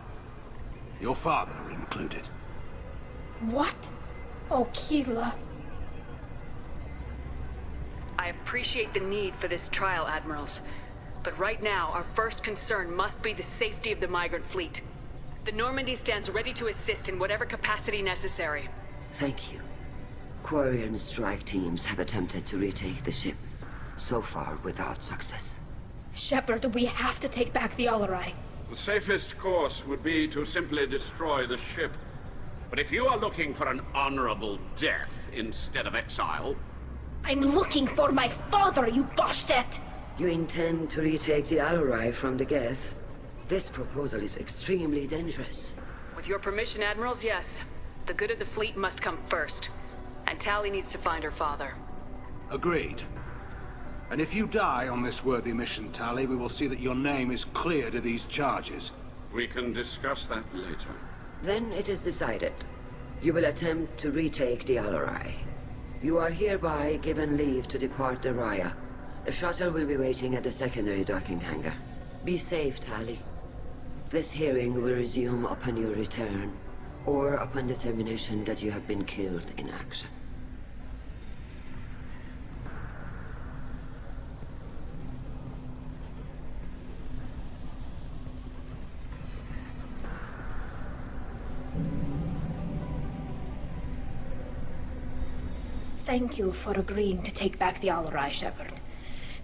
Your father included. What? Oh, Keela. I appreciate the need for this trial, Admirals. But right now, our first concern must be the safety of the migrant fleet. The Normandy stands ready to assist in whatever capacity necessary. Thank you. Quarry and strike teams have attempted to retake the ship, so far without success. Shepard, we have to take back the Alarai. The safest course would be to simply destroy the ship. But if you are looking for an honorable death instead of exile... I'm looking for my father, you Boshtet! You intend to retake the Alarai from the Geth? This proposal is extremely dangerous. With your permission, Admirals, yes. The good of the fleet must come first. And Tali needs to find her father. Agreed. And if you die on this worthy mission, Tali, we will see that your name is cleared of these charges. We can discuss that later. Then it is decided. You will attempt to retake the Alarai. You are hereby given leave to depart the Raya. The shuttle will be waiting at the secondary docking hangar. Be safe, Tali. This hearing will resume upon your return, or upon determination that you have been killed in action. Thank you for agreeing to take back the Alarai, Shepard.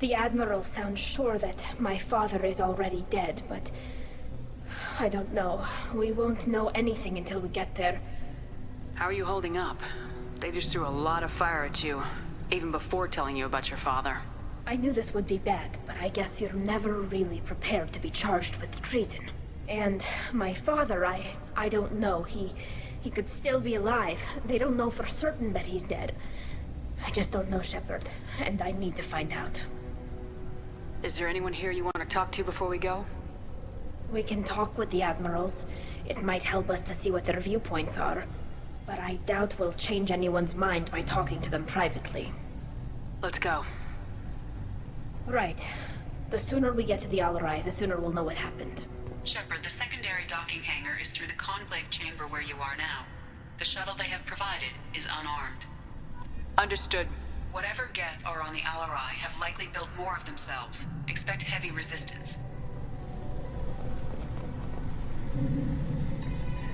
The Admiral sounds sure that my father is already dead, but... I don't know. We won't know anything until we get there. How are you holding up? They just threw a lot of fire at you, even before telling you about your father. I knew this would be bad, but I guess you're never really prepared to be charged with treason. And my father, I don't know. He could still be alive. They don't know for certain that he's dead. I just don't know, Shepard, and I need to find out. Is there anyone here you want to talk to before we go? We can talk with the Admirals. It might help us to see what their viewpoints are. But I doubt we'll change anyone's mind by talking to them privately. Let's go. Right. The sooner we get to the Alarai, the sooner we'll know what happened. Shepard, the secondary docking hangar is through the conclave chamber where you are now. The shuttle they have provided is unarmed. Understood. Whatever Geth are on the Alarai have likely built more of themselves. Expect heavy resistance.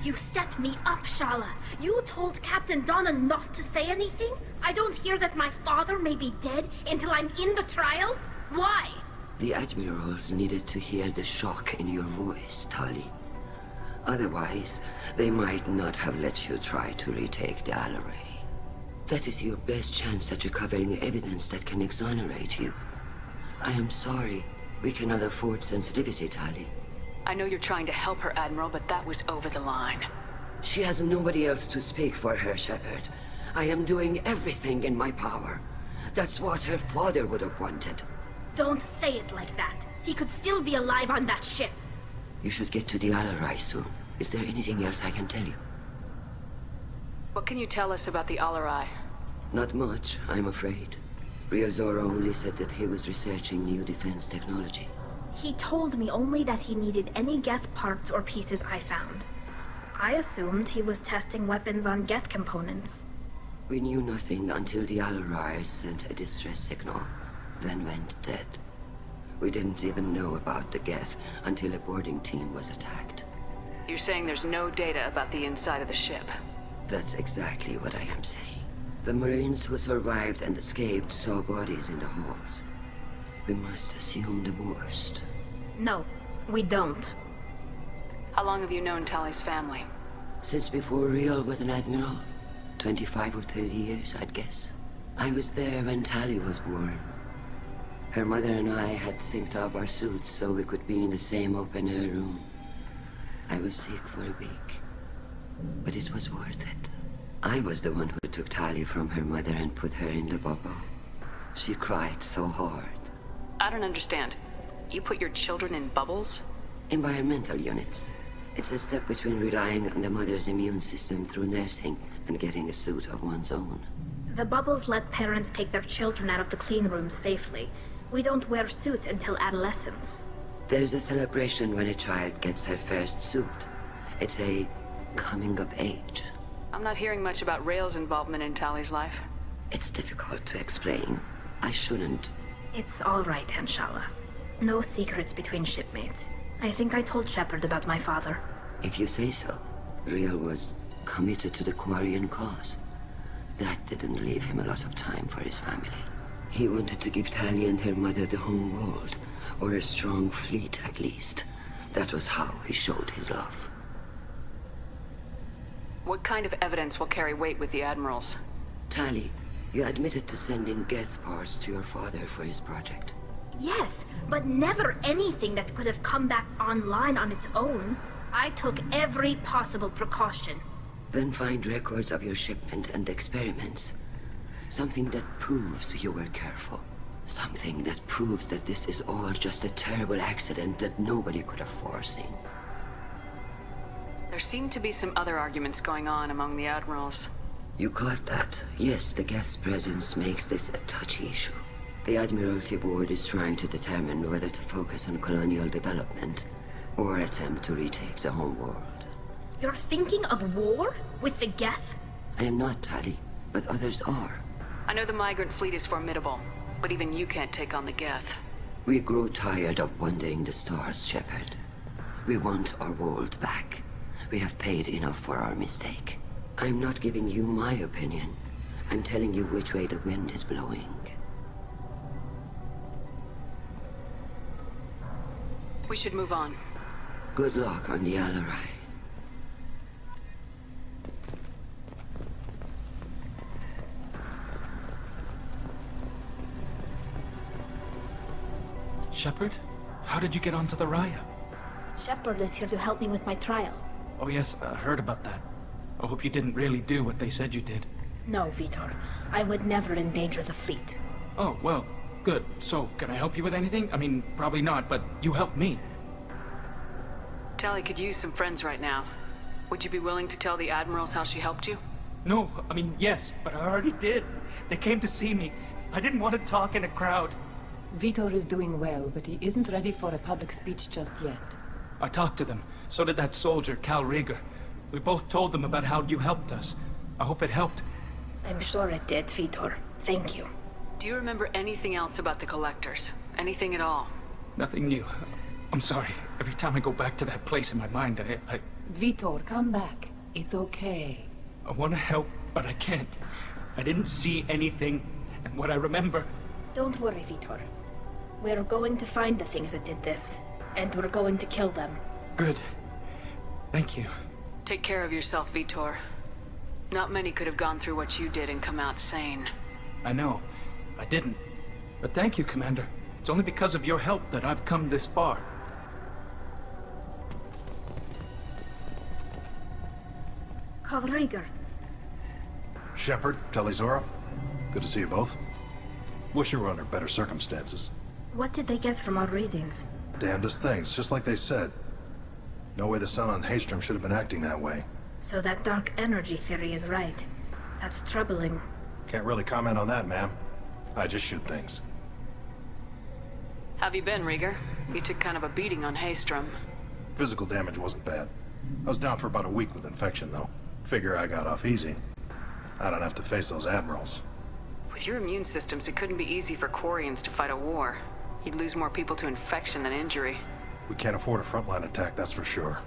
You set me up, Shala. You told Captain Donna not to say anything? I don't hear that my father may be dead until I'm in the trial? Why? The Admirals needed to hear the shock in your voice, Tali. Otherwise, they might not have let you try to retake the Alarai. That is your best chance at recovering evidence that can exonerate you. I am sorry. We cannot afford sensitivity, Tali. I know you're trying to help her, Admiral, but that was over the line. She has nobody else to speak for her, Shepard. I am doing everything in my power. That's what her father would have wanted. Don't say it like that. He could still be alive on that ship. You should get to the Alarai soon. Is there anything else I can tell you? What can you tell us about the Alarai? Not much, I'm afraid. Real Zora only said that he was researching new defense technology. He told me only that he needed any Geth parts or pieces I found. I assumed he was testing weapons on Geth components. We knew nothing until the Alarai sent a distress signal, then went dead. We didn't even know about the Geth until a boarding team was attacked. You're saying there's no data about the inside of the ship? That's exactly what I am saying. The Marines who survived and escaped saw bodies in the halls. We must assume the worst. No, we don't. How long have you known Tali's family? Since before Riel was an admiral. 25 or 30 years, I'd guess. I was there when Tali was born. Her mother and I had synced up our suits so we could be in the same open-air room. I was sick for a week, but it was worth it. I was the one who took Tali from her mother and put her in the bubble. She cried so hard. I don't understand. You put your children in bubbles? Environmental units. It's a step between relying on the mother's immune system through nursing and getting a suit of one's own. The bubbles let parents take their children out of the clean rooms safely. We don't wear suits until adolescence. There's a celebration when a child gets her first suit. It's a coming of age. I'm not hearing much about Rael's involvement in Tali's life. It's difficult to explain. I shouldn't. It's all right, Anshala. No secrets between shipmates. I think I told Shepard about my father. If you say so. Riel was committed to the Quarian cause. That didn't leave him a lot of time for his family. He wanted to give Tali and her mother the home world, or a strong fleet at least. That was how he showed his love. What kind of evidence will carry weight with the admirals? Tali, you admitted to sending Geth parts to your father for his project. Yes, but never anything that could have come back online on its own. I took every possible precaution. Then find records of your shipment and experiments. Something that proves you were careful. Something that proves that this is all just a terrible accident that nobody could have foreseen. There seem to be some other arguments going on among the admirals. You caught that? Yes, the Geth's presence makes this a touchy issue. The Admiralty Board is trying to determine whether to focus on colonial development or attempt to retake the home world. You're thinking of war? With the Geth? I am not, Tali, but others are. I know the migrant fleet is formidable, but even you can't take on the Geth. We grow tired of wandering the stars, Shepard. We want our world back. We have paid enough for our mistake. I'm not giving you my opinion. I'm telling you which way the wind is blowing. We should move on. Good luck on the Alarai. Shepard? How did you get onto the Raya? Shepard is here to help me with my trial. Oh yes, I heard about that. I hope you didn't really do what they said you did. No, Vitor. I would never endanger the fleet. Oh, well, good. So, can I help you with anything? I mean, probably not, but you helped me. Tali could use some friends right now. Would you be willing to tell the admirals how she helped you? No, I mean, yes, but I already did. They came to see me. I didn't want to talk in a crowd. Vitor is doing well, but he isn't ready for a public speech just yet. I talked to them. So did that soldier, Cal Rieger. We both told them about how you helped us. I hope it helped. I'm sure it did, Vitor. Thank you. Do you remember anything else about the Collectors? Anything at all? Nothing new. I'm sorry. Every time I go back to that place in my mind, I Vitor, come back. It's okay. I want to help, but I can't. I didn't see anything, and what I remember... Don't worry, Vitor. We're going to find the things that did this, and we're going to kill them. Good. Thank you. Take care of yourself, Vitor. Not many could have gone through what you did and come out sane. I know. I didn't. But thank you, Commander. It's only because of your help that I've come this far. Cal Rieger. Shepard, Telizora. Good to see you both. Wish you were under better circumstances. What did they get from our readings? Damnedest things, just like they said. No way the sun on Haystrom should have been acting that way. So that dark energy theory is right. That's troubling. Can't really comment on that, ma'am. I just shoot things. Have you been, Rieger? You took kind of a beating on Haystrom. Physical damage wasn't bad. I was down for about a week with infection, though. Figure I got off easy. I don't have to face those admirals. With your immune systems, it couldn't be easy for Quarians to fight a war. He'd lose more people to infection than injury. We can't afford a frontline attack, that's for sure.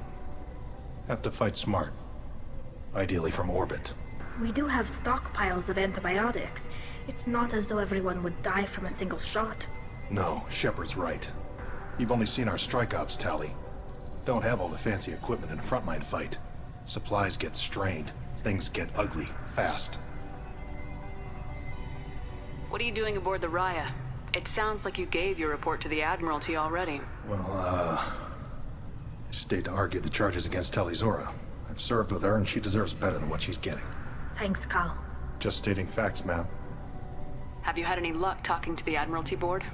Have to fight smart. Ideally from orbit. We do have stockpiles of antibiotics. It's not as though everyone would die from a single shot. No, Shepard's right. You've only seen our strike ops tally. Don't have all the fancy equipment in a frontline fight. Supplies get strained. Things get ugly, fast. What are you doing aboard the Raya? It sounds like you gave your report to the Admiralty already. Well, I stayed to argue the charges against Talizora. I've served with her and she deserves better than what she's getting. Thanks, Cal. Just stating facts, ma'am. Have you had any luck talking to the Admiralty board?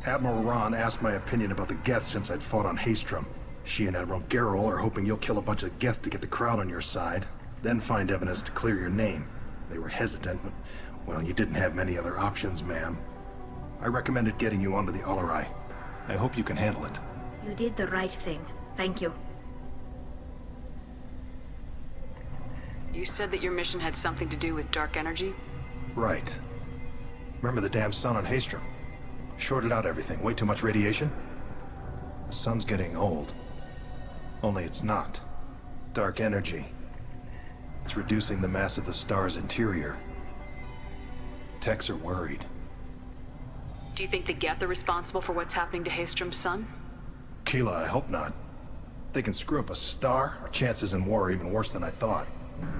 Admiral Ron asked my opinion about the Geth since I'd fought on Haestrom. She and Admiral Gerrel are hoping you'll kill a bunch of Geth to get the crowd on your side, then find evidence to clear your name. They were hesitant, but, well, you didn't have many other options, ma'am. I recommended getting you onto the Alarai. I hope you can handle it. You did the right thing. Thank you. You said that your mission had something to do with dark energy? Right. Remember the damn sun on Haestrom? Shorted out everything. Way too much radiation? The sun's getting old. Only it's not. Dark energy. It's reducing the mass of the star's interior. Techs are worried. Do you think the Geth are responsible for what's happening to Haestrom's sun? Keela, I hope not. They can screw up a star. Our chances in war are even worse than I thought.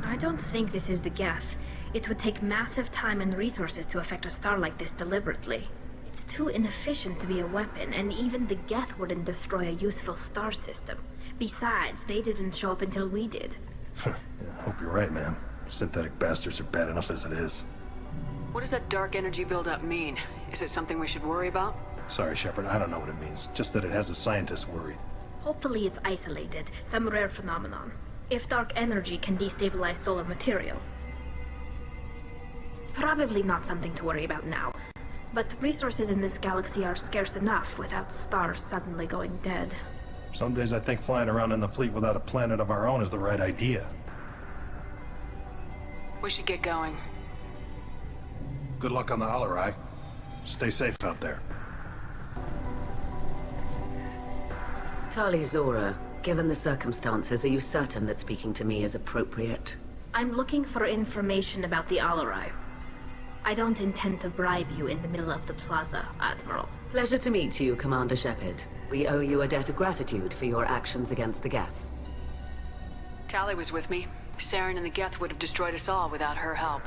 I don't think this is the Geth. It would take massive time and resources to affect a star like this deliberately. It's too inefficient to be a weapon, and even the Geth wouldn't destroy a useful star system. Besides, they didn't show up until we did. Yeah, I hope you're right, ma'am. Synthetic bastards are bad enough as it is. What does that dark energy buildup mean? Is it something we should worry about? Sorry, Shepard, I don't know what it means. Just that it has the scientists worried. Hopefully it's isolated, some rare phenomenon. If dark energy can destabilize solar material. Probably not something to worry about now. But resources in this galaxy are scarce enough without stars suddenly going dead. Some days I think flying around in the fleet without a planet of our own is the right idea. We should get going. Good luck on the Alarai. Stay safe out there. Talizora, given the circumstances, are you certain that speaking to me is appropriate? I'm looking for information about the Alarai. I don't intend to bribe you in the middle of the plaza, Admiral. Pleasure to meet you, Commander Shepard. We owe you a debt of gratitude for your actions against the Geth. Tali was with me. Saren and the Geth would have destroyed us all without her help.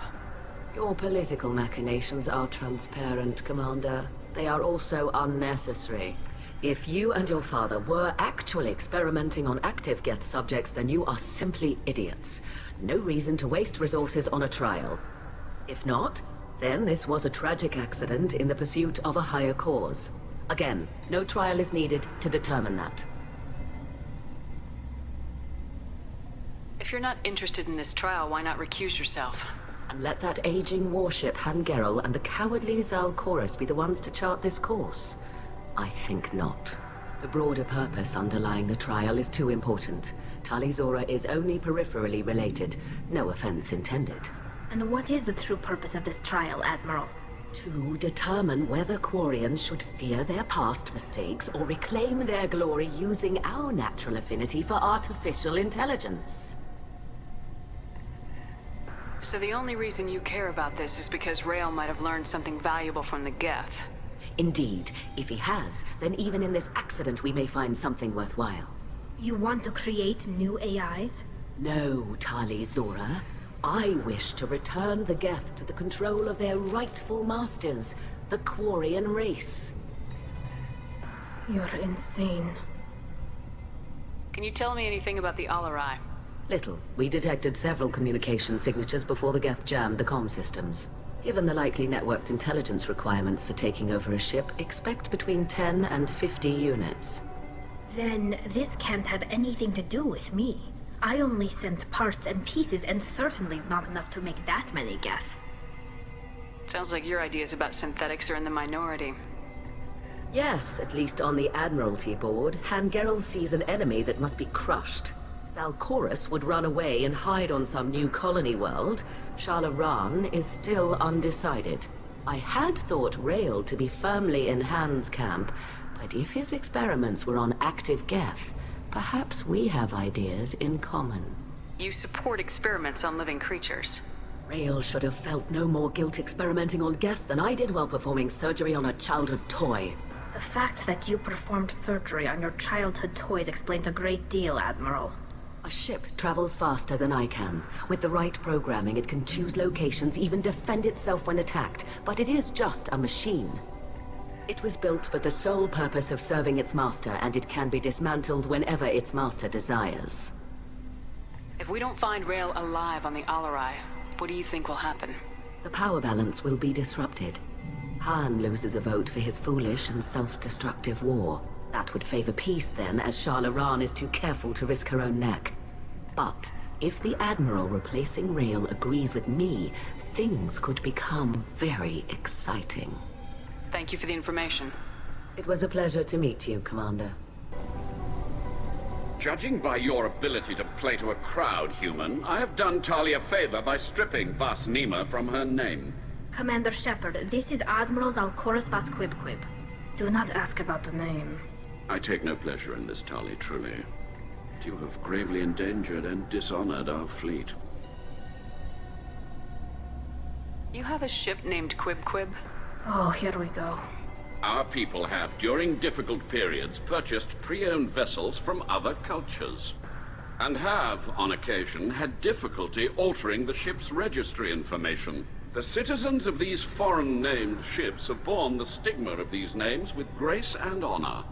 Your political machinations are transparent, Commander. They are also unnecessary. If you and your father were actually experimenting on active Geth subjects, then you are simply idiots. No reason to waste resources on a trial. If not, then this was a tragic accident in the pursuit of a higher cause. Again, no trial is needed to determine that. If you're not interested in this trial, why not recuse yourself? And let that aging warship Han Gerrel and the cowardly Zal Chorus be the ones to chart this course? I think not. The broader purpose underlying the trial is too important. Talizora is only peripherally related. No offense intended. And what is the true purpose of this trial, Admiral? To determine whether Quarians should fear their past mistakes or reclaim their glory using our natural affinity for artificial intelligence. So the only reason you care about this is because Rael might have learned something valuable from the Geth. Indeed. If he has, then even in this accident we may find something worthwhile. You want to create new AIs? No, Talizora. I wish to return the Geth to the control of their rightful masters, the Quarian race. You're insane. Can you tell me anything about the Alarai? Little. We detected several communication signatures before the Geth jammed the comm systems. Given the likely networked intelligence requirements for taking over a ship, expect between 10 and 50 units. Then this can't have anything to do with me. I only sent parts and pieces, and certainly not enough to make that many Geth. Sounds like your ideas about synthetics are in the minority. Yes, at least on the Admiralty board, Han Gerrel sees an enemy that must be crushed. Zal Chorus would run away and hide on some new colony world. Shala Ran is still undecided. I had thought Rael to be firmly in Han's camp, but if his experiments were on active Geth, perhaps we have ideas in common. You support experiments on living creatures. Rael should have felt no more guilt experimenting on Geth than I did while performing surgery on a childhood toy. The fact that you performed surgery on your childhood toys explains a great deal, Admiral. A ship travels faster than I can. With the right programming, it can choose locations, even defend itself when attacked. But it is just a machine. It was built for the sole purpose of serving its master, and it can be dismantled whenever its master desires. If we don't find Rael alive on the Alarai, what do you think will happen? The power balance will be disrupted. Han loses a vote for his foolish and self-destructive war. That would favor peace then, as Sharlaran is too careful to risk her own neck. But if the Admiral replacing Rael agrees with me, things could become very exciting. Thank you for the information. It was a pleasure to meet you, Commander. Judging by your ability to play to a crowd, human, I have done Talia a favor by stripping Vas Nima from her name. Commander Shepard, this is Admiral Zalkoris Vas Quib. Do not ask about the name. I take no pleasure in this, Tali, truly. You have gravely endangered and dishonored our fleet. You have a ship named Quib? Oh, here we go. Our people have, during difficult periods, purchased pre-owned vessels from other cultures, and have, on occasion, had difficulty altering the ship's registry information. The citizens of these foreign-named ships have borne the stigma of these names with grace and honor.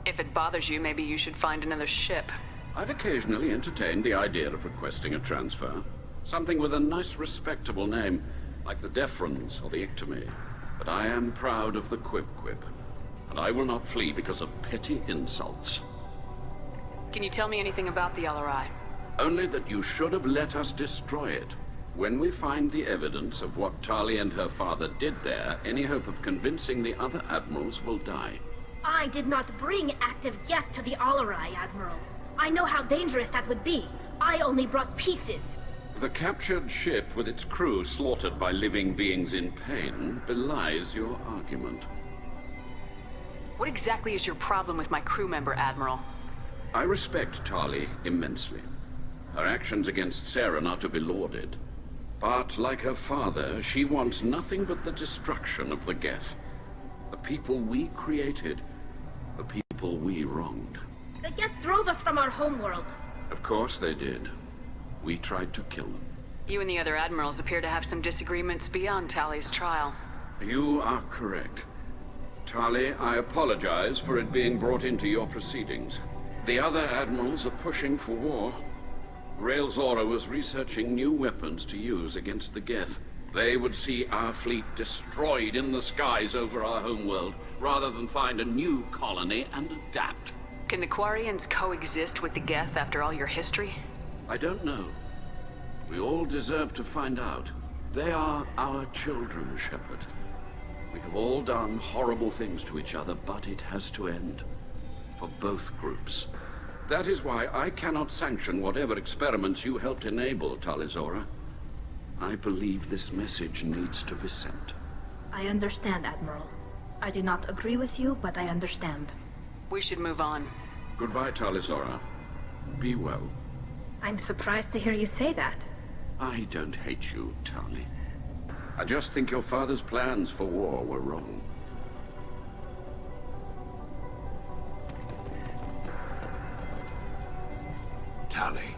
If it bothers you, maybe you should find another ship. I've occasionally entertained the idea of requesting a transfer. Something with a nice, respectable name, like the Defrons or the Ictomy. But I am proud of the Quib, and I will not flee because of petty insults. Can you tell me anything about the Alarai? Only that you should have let us destroy it. When we find the evidence of what Tali and her father did there, any hope of convincing the other admirals will die. I did not bring active Geth to the Alarai, Admiral. I know how dangerous that would be. I only brought pieces. The captured ship with its crew slaughtered by living beings in pain belies your argument. What exactly is your problem with my crew member, Admiral? I respect Tali immensely. Her actions against Saren are to be lauded. But, like her father, she wants nothing but the destruction of the Geth. The people we created. The people we wronged. The Geth drove us from our homeworld. Of course they did. We tried to kill them. You and the other admirals appear to have some disagreements beyond Tali's trial. You are correct. Tali, I apologize for it being brought into your proceedings. The other admirals are pushing for war. Rael Zora was researching new weapons to use against the Geth. They would see our fleet destroyed in the skies over our homeworld, rather than find a new colony and adapt. Can the Quarians coexist with the Geth after all your history? I don't know. We all deserve to find out. They are our children, Shepard. We have all done horrible things to each other, but it has to end. For both groups. That is why I cannot sanction whatever experiments you helped enable, Talizora. I believe this message needs to be sent. I understand, Admiral. I do not agree with you, but I understand. We should move on. Goodbye, Talizora. Be well. I'm surprised to hear you say that. I don't hate you, Tali. I just think your father's plans for war were wrong. Tali,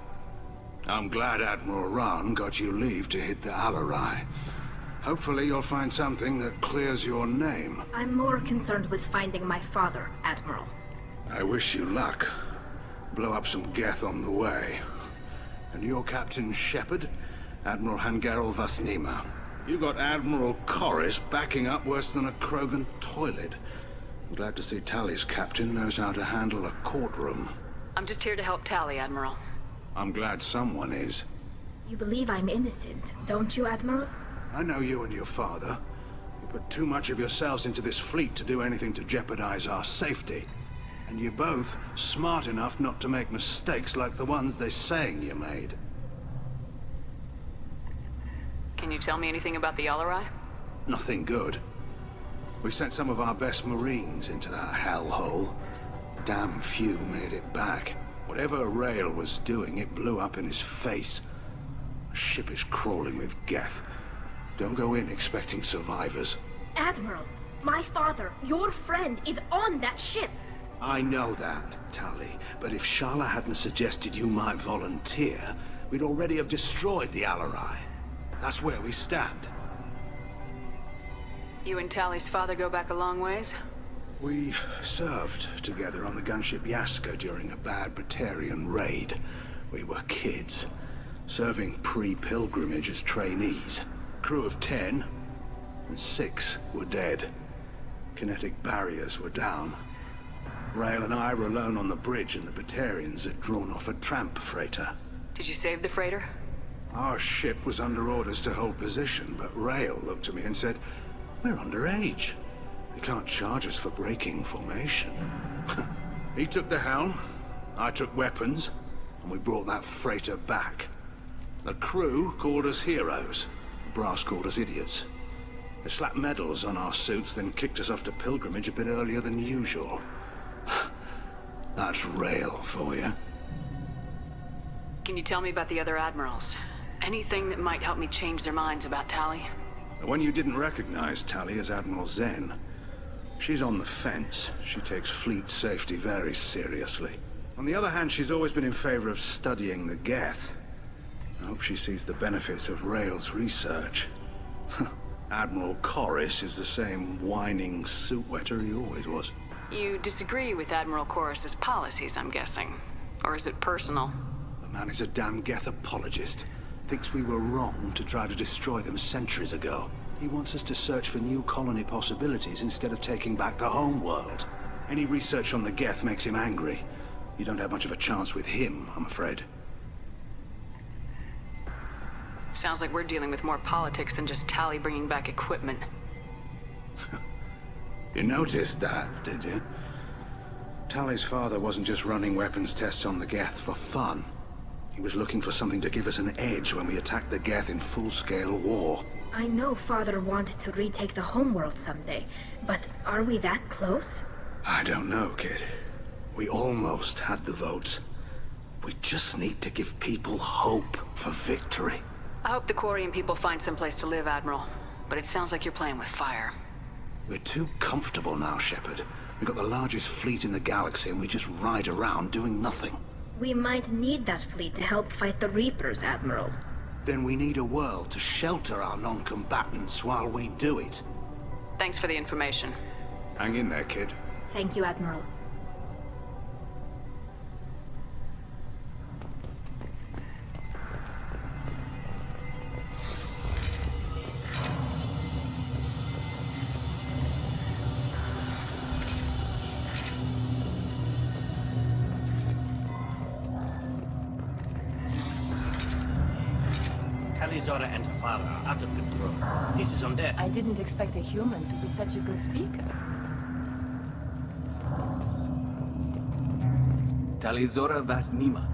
I'm glad Admiral Ran got you leave to hit the Alarai. Hopefully you'll find something that clears your name. I'm more concerned with finding my father, Admiral. I wish you luck. Blow up some Geth on the way. And your Captain Shepard? Admiral Hangarel Vas Nima. You got Admiral Corris backing up worse than a Krogan toilet. I'm glad to see Tali's captain knows how to handle a courtroom. I'm just here to help Tali, Admiral. I'm glad someone is. You believe I'm innocent, don't you, Admiral? I know you and your father. You put too much of yourselves into this fleet to do anything to jeopardize our safety. And you're both smart enough not to make mistakes like the ones they're saying you made. Can you tell me anything about the Alarai? Nothing good. We sent some of our best Marines into that hellhole. Damn few made it back. Whatever Rail was doing, it blew up in his face. The ship is crawling with Geth. Don't go in expecting survivors. Admiral, my father, your friend, is on that ship. I know that, Tali, but if Shala hadn't suggested you might volunteer, we'd already have destroyed the Alarai. That's where we stand. You and Tali's father go back a long ways? We served together on the gunship Yaska during a bad Batarian raid. We were kids, serving pre-pilgrimage as trainees. Crew of 10, and 6 were dead. Kinetic barriers were down. Rail and I were alone on the bridge, and the Batarians had drawn off a tramp freighter. Did you save the freighter? Our ship was under orders to hold position, but Rail looked at me and said, "We're underage. They can't charge us for breaking formation." He took the helm, I took weapons, and we brought that freighter back. The crew called us heroes. The brass called us idiots. They slapped medals on our suits, then kicked us off to pilgrimage a bit earlier than usual. That's Rail for you. Can you tell me about the other admirals? Anything that might help me change their minds about Tali? The one you didn't recognize, Tali, is Admiral Zen. She's on the fence. She takes fleet safety very seriously. On the other hand, she's always been in favor of studying the Geth. I hope she sees the benefits of Rail's research. Admiral Corris is the same whining suit wetter he always was. You disagree with Admiral Corus's policies, I'm guessing. Or is it personal? The man is a damn Geth apologist. Thinks we were wrong to try to destroy them centuries ago. He wants us to search for new colony possibilities instead of taking back the home world. Any research on the Geth makes him angry. You don't have much of a chance with him, I'm afraid. Sounds like we're dealing with more politics than just Tali bringing back equipment. You noticed that, did you? Tali's father wasn't just running weapons tests on the Geth for fun. He was looking for something to give us an edge when we attacked the Geth in full-scale war. I know Father wanted to retake the homeworld someday, but are we that close? I don't know, kid. We almost had the votes. We just need to give people hope for victory. I hope the Quarian people find someplace to live, Admiral. But it sounds like you're playing with fire. We're too comfortable now, Shepard. We've got the largest fleet in the galaxy and we just ride around doing nothing. We might need that fleet to help fight the Reapers, Admiral. Then we need a world to shelter our non-combatants while we do it. Thanks for the information. Hang in there, kid. Thank you, Admiral. Zora and Clara are out of control. This is on deck. I didn't expect a human to be such a good speaker. Talizora Vas Nima.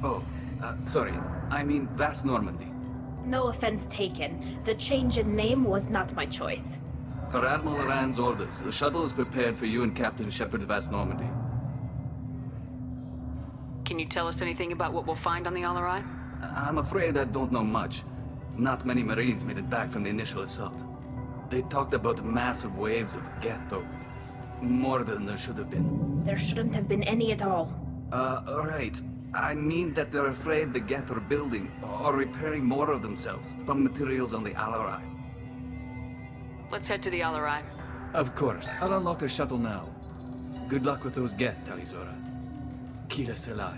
Oh, sorry. I mean Vas Normandy. No offense taken. The change in name was not my choice. Per Admiral Rand's orders, the shuttle is prepared for you and Captain Shepard Vas Normandy. Can you tell us anything about what we'll find on the Alarai? I'm afraid I don't know much. Not many Marines made it back from the initial assault. They talked about massive waves of Geth, though. More than there should have been. There shouldn't have been any at all. Right. I mean that they're afraid the Geth are building or repairing more of themselves from materials on the Alarai. Let's head to the Alarai. Of course. I'll unlock their shuttle now. Good luck with those Geth, Talizora. Kila Selai.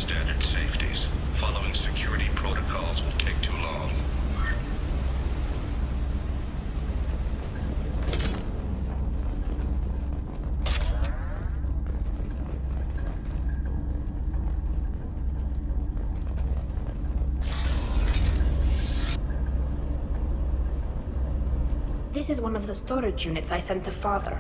standard safeties. Following security protocols will take too long. This is one of the storage units I sent to Father.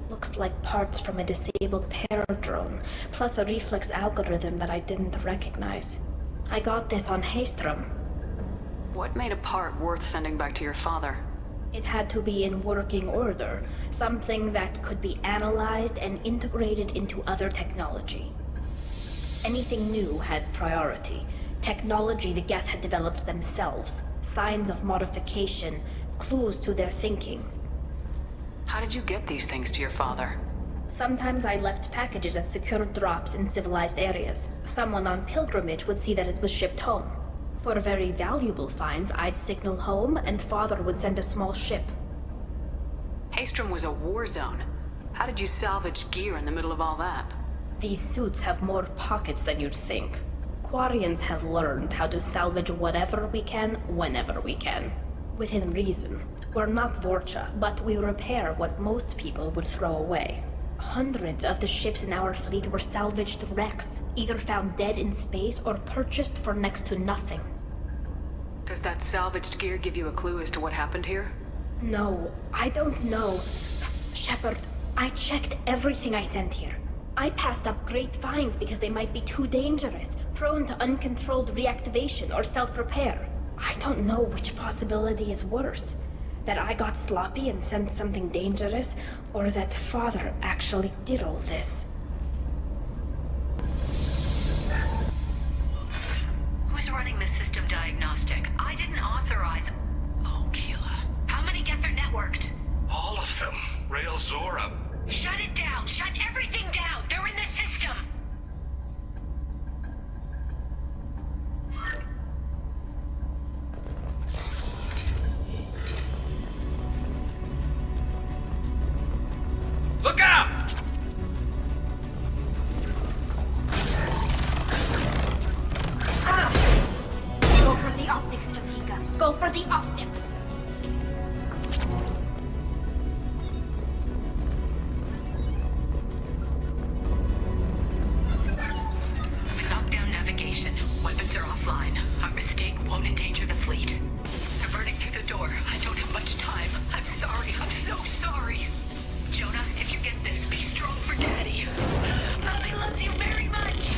Looks like parts from a disabled paradrone, plus a reflex algorithm that I didn't recognize. I got this on Haystrom. What made a part worth sending back to your father? It had to be in working order, something that could be analyzed and integrated into other technology. Anything new had priority. Technology the Geth had developed themselves, signs of modification, clues to their thinking. How did you get these things to your father? Sometimes I left packages at secured drops in civilized areas. Someone on pilgrimage would see that it was shipped home. For very valuable finds, I'd signal home, and Father would send a small ship. Haystrom was a war zone. How did you salvage gear in the middle of all that? These suits have more pockets than you'd think. Quarians have learned how to salvage whatever we can, whenever we can. Within reason. We're not Vorcha, but we repair what most people would throw away. Hundreds of the ships in our fleet were salvaged wrecks, either found dead in space or purchased for next to nothing. Does that salvaged gear give you a clue as to what happened here? No, I don't know. Shepard, I checked everything I sent here. I passed up great finds because they might be too dangerous, prone to uncontrolled reactivation or self-repair. I don't know which possibility is worse. That I got sloppy and sent something dangerous, or that Father actually did all this. Who's running the system diagnostic? I didn't authorize... Oh, Keela. How many Geth are networked? All of them. Rail Zora. Shut it down! Shut everything down! They're in the system! Look out! Go for the optics, Latika. Go for the optics! Knockdown navigation. Weapons are offline. Our mistake won't endanger the fleet. They're burning through the door. I don't have much time. I'm sorry. I'm so sorry. Jonah, if you get this, be strong for Daddy. Mommy loves you very much.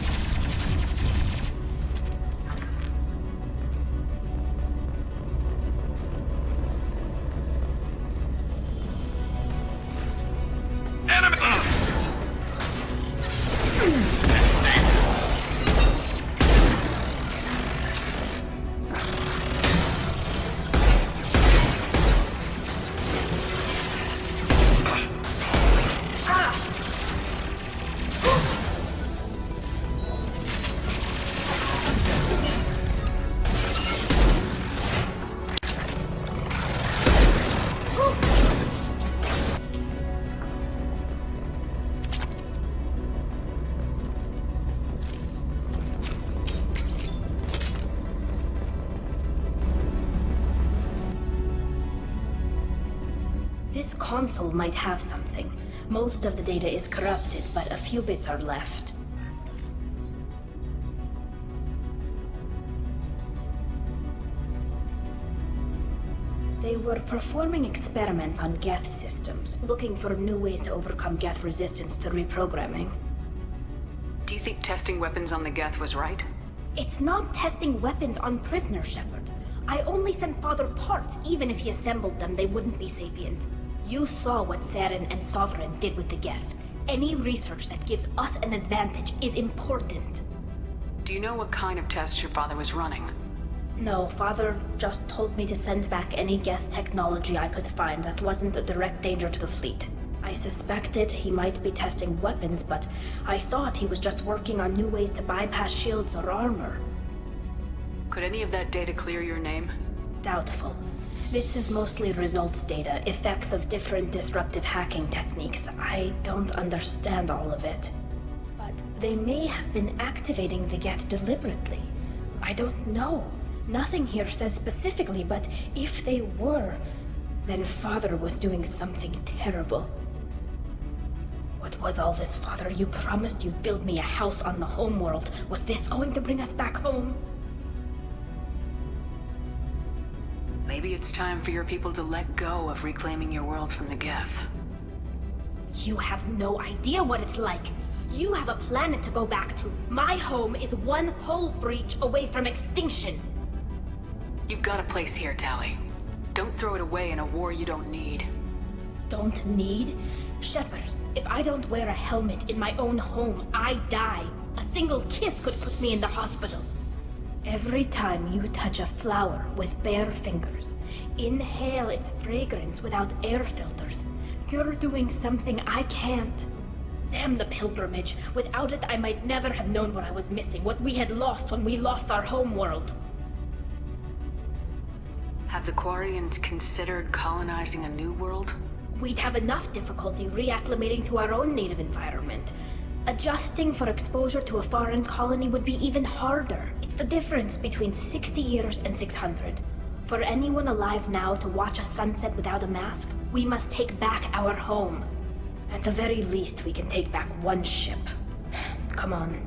This console might have something. Most of the data is corrupted, but a few bits are left. They were performing experiments on Geth systems, looking for new ways to overcome Geth resistance to reprogramming. Do you think testing weapons on the Geth was right? It's not testing weapons on prisoners, Shepard. I only sent Father parts. Even if he assembled them, they wouldn't be sapient. You saw what Saren and Sovereign did with the Geth. Any research that gives us an advantage is important. Do you know what kind of tests your father was running? No, Father just told me to send back any Geth technology I could find that wasn't a direct danger to the fleet. I suspected he might be testing weapons, but I thought he was just working on new ways to bypass shields or armor. Could any of that data clear your name? Doubtful. This is mostly results data, effects of different disruptive hacking techniques. I don't understand all of it. They may have been activating the Geth deliberately. I don't know. Nothing here says specifically, but if they were, then Father was doing something terrible. What was all this, Father? You promised you'd build me a house on the homeworld. Was this going to bring us back home? Maybe it's time for your people to let go of reclaiming your world from the Geth. You have no idea what it's like. You have a planet to go back to. My home is one hull breach away from extinction. You've got a place here, Tali. Don't throw it away in a war you don't need. Don't need? Shepard, if I don't wear a helmet in my own home, I die. A single kiss could put me in the hospital. Every time you touch a flower with bare fingers, inhale its fragrance without air filters, you're doing something I can't. Damn the pilgrimage. Without it, I might never have known what I was missing, what we had lost when we lost our homeworld. Have the Quarians considered colonizing a new world? We'd have enough difficulty reacclimating to our own native environment. Adjusting for exposure to a foreign colony would be even harder. It's the difference between 60 years and 600. For anyone alive now to watch a sunset without a mask, we must take back our home. At the very least, we can take back one ship. Come on.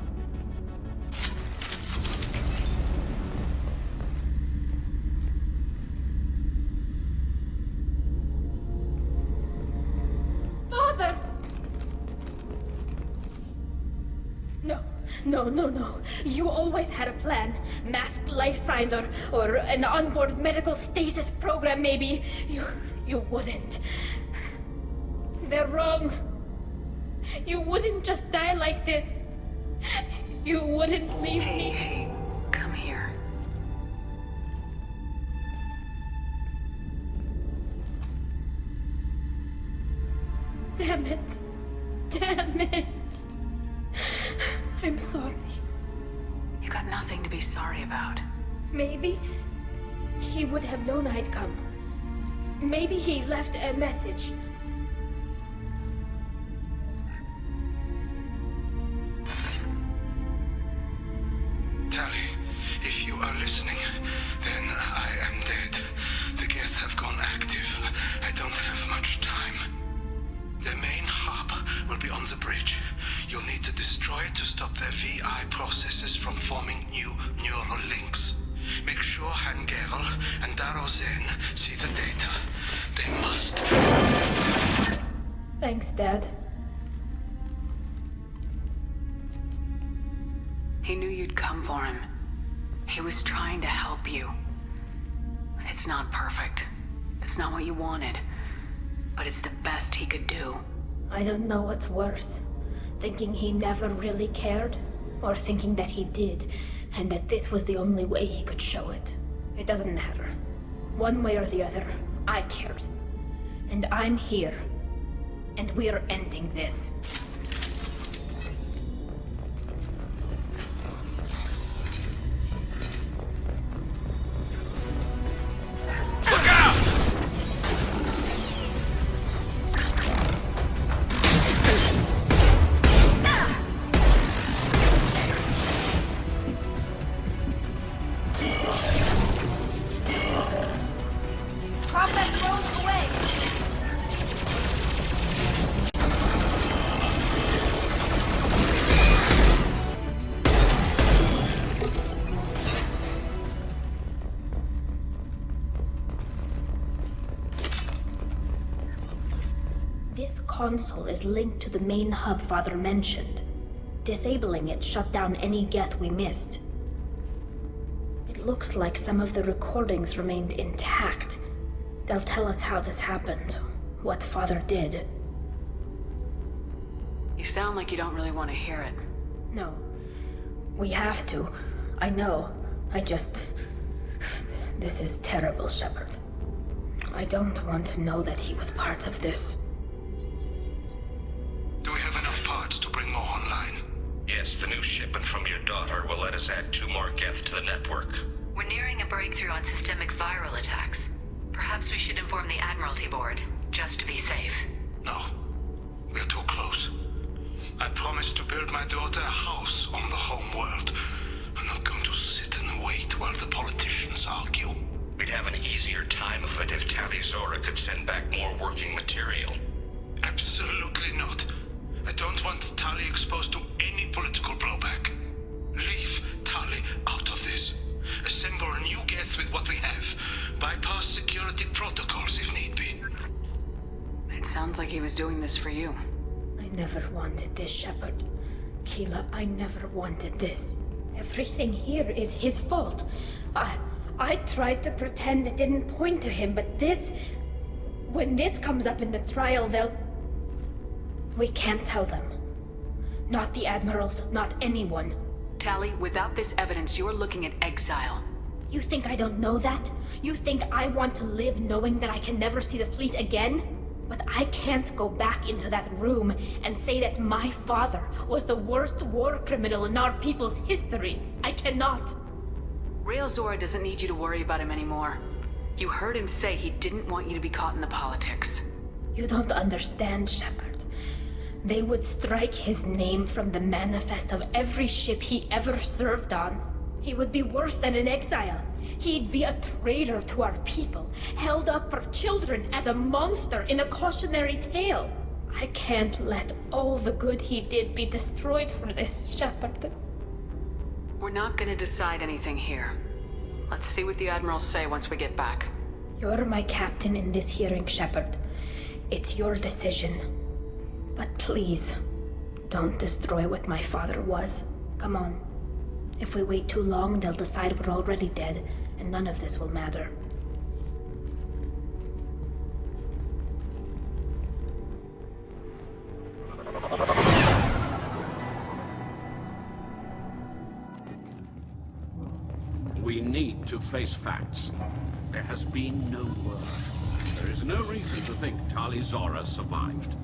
Father! No. You always had a plan. Masked life signs or an onboard medical stasis program, maybe. You wouldn't. They're wrong. You wouldn't just die like this. You wouldn't leave me. Hey, come here. Damn it. I'm sorry. You got nothing to be sorry about. Maybe he would have known I'd come. Maybe he left a message. Tali, if you are listening, then I am dead. The Geth have gone active. I don't have much time. The main hub will be on the bridge. You'll need to destroy it to stop their VI processes from forming new neural links. Make sure Hangerel and Darozen see the data. They must. Thanks, Dad. He knew you'd come for him. He was trying to help you. It's not perfect. It's not what you wanted. But it's the best he could do. I don't know what's worse. Thinking he never really cared, or thinking that he did, and that this was the only way he could show it. It doesn't matter. One way or the other, I cared. And I'm here. And we're ending this. Console is linked to the main hub Father mentioned. Disabling it shut down any Geth we missed. It looks like some of the recordings remained intact. They'll tell us how this happened, what Father did. You sound like you don't really want to hear it. No. We have to. I know. This is terrible, Shepard. I don't want to know that he was part of this. Do we have enough parts to bring more online? Yes, the new shipment from your daughter will let us add 2 more Geth to the network. We're nearing a breakthrough on systemic viral attacks. Perhaps we should inform the Admiralty Board, just to be safe. No. We're too close. I promised to build my daughter a house on the home world. I'm not going to sit and wait while the politicians argue. We'd have an easier time of it if Tali Zora could send back more working material. Absolutely not. I don't want Tali exposed to any political blowback. Leave Tali out of this. Assemble a new Geth with what we have. Bypass security protocols if need be. It sounds like he was doing this for you. I never wanted this, Shepard. Keela, I never wanted this. Everything here is his fault. I tried to pretend it didn't point to him, but this... When this comes up in the trial, they'll... We can't tell them. Not the Admirals, not anyone. Tali, without this evidence, you're looking at exile. You think I don't know that? You think I want to live knowing that I can never see the fleet again? But I can't go back into that room and say that my father was the worst war criminal in our people's history. I cannot. Rael Zora doesn't need you to worry about him anymore. You heard him say he didn't want you to be caught in the politics. You don't understand, Shepard. They would strike his name from the manifest of every ship he ever served on. He would be worse than an exile. He'd be a traitor to our people, held up for children as a monster in a cautionary tale. I can't let all the good he did be destroyed for this, Shepard. We're not gonna decide anything here. Let's see what the Admirals say once we get back. You're my captain in this hearing, Shepard. It's your decision. But please, don't destroy what my father was. Come on. If we wait too long, they'll decide we're already dead, and none of this will matter. We need to face facts. There has been no word. There is no reason to think Tali Zora survived.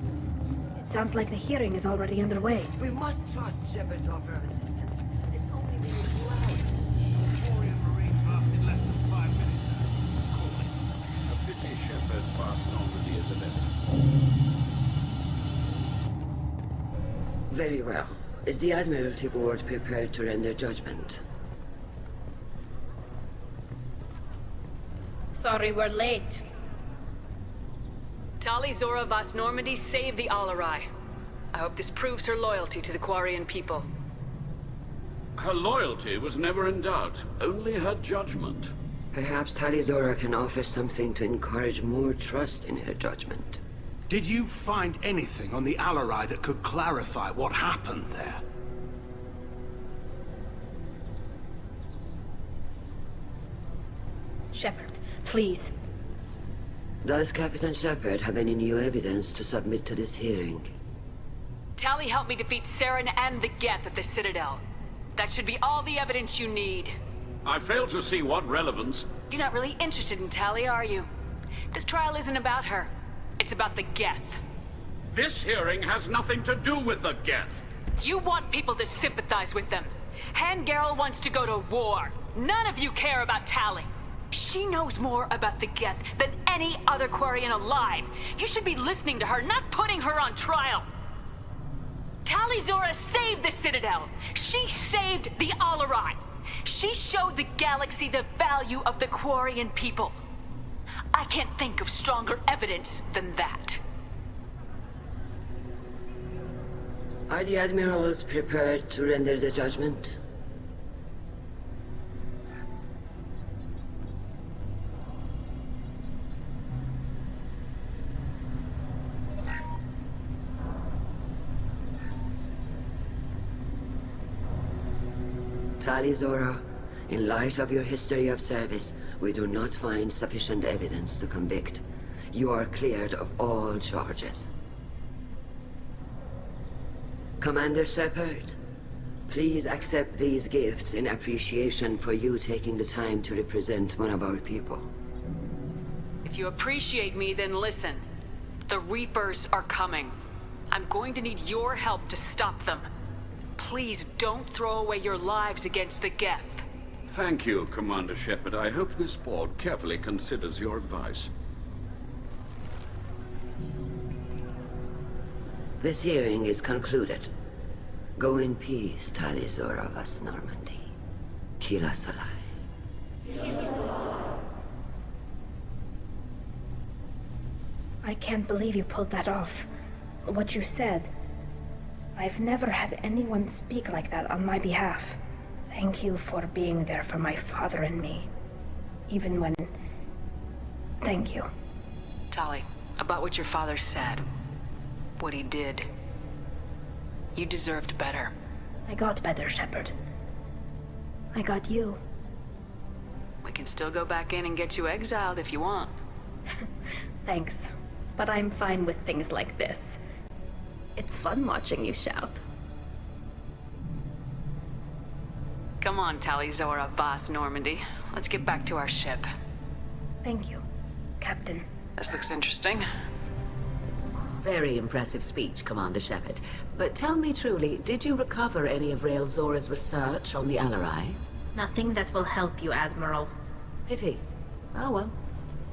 It sounds like the hearing is already underway. We must trust Shepard's offer of assistance. It's only been 2 hours. Less than 5 minutes. A pity Shepard passed on to the Isabella. Very well. Is the Admiralty Board prepared to render judgment? Sorry we're late. Tali Zora Vas Normandy saved the Alarai. I hope this proves her loyalty to the Quarian people. Her loyalty was never in doubt, only her judgment. Perhaps Tali Zora can offer something to encourage more trust in her judgment. Did you find anything on the Alarai that could clarify what happened there? Shepard, please. Does Captain Shepard have any new evidence to submit to this hearing? Tali helped me defeat Saren and the Geth at the Citadel. That should be all the evidence you need. I fail to see what relevance... You're not really interested in Tali, are you? This trial isn't about her. It's about the Geth. This hearing has nothing to do with the Geth. You want people to sympathize with them. Hangarel wants to go to war. None of you care about Tali. She knows more about the Geth than any other Quarian alive. You should be listening to her, not putting her on trial. Tali Zora saved the Citadel. She saved the Alarai. She showed the galaxy the value of the Quarian people. I can't think of stronger evidence than that. Are the Admirals prepared to render the judgment? Tali Zora, in light of your history of service, we do not find sufficient evidence to convict. You are cleared of all charges. Commander Shepard, please accept these gifts in appreciation for you taking the time to represent one of our people. If you appreciate me, then listen. The Reapers are coming. I'm going to need your help to stop them. Please don't throw away your lives against the Geth. Thank you, Commander Shepard. I hope this board carefully considers your advice. This hearing is concluded. Go in peace, Talizor of us Normandy. Kila Solai. I can't believe you pulled that off. What you said. I've never had anyone speak like that on my behalf. Thank you for being there for my father and me. Even when... Thank you. Tali, about what your father said. What he did. You deserved better. I got better, Shepard. I got you. We can still go back in and get you exiled if you want. Thanks. But I'm fine with things like this. It's fun watching you shout. Come on, Talizora Voss Normandy. Let's get back to our ship. Thank you, Captain. This looks interesting. Very impressive speech, Commander Shepard. But tell me truly, did you recover any of Rael Zora's research on the Alarai? Nothing that will help you, Admiral. Pity. Oh well.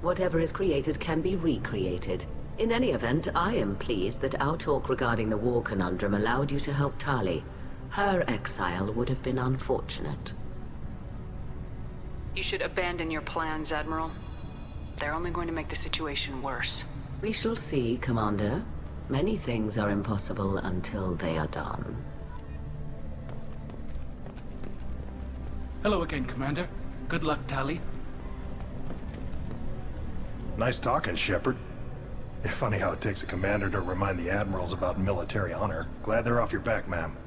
Whatever is created can be recreated. In any event, I am pleased that our talk regarding the war conundrum allowed you to help Tali. Her exile would have been unfortunate. You should abandon your plans, Admiral. They're only going to make the situation worse. We shall see, Commander. Many things are impossible until they are done. Hello again, Commander. Good luck, Tali. Nice talking, Shepard. Funny how it takes a commander to remind the admirals about military honor. Glad they're off your back, ma'am.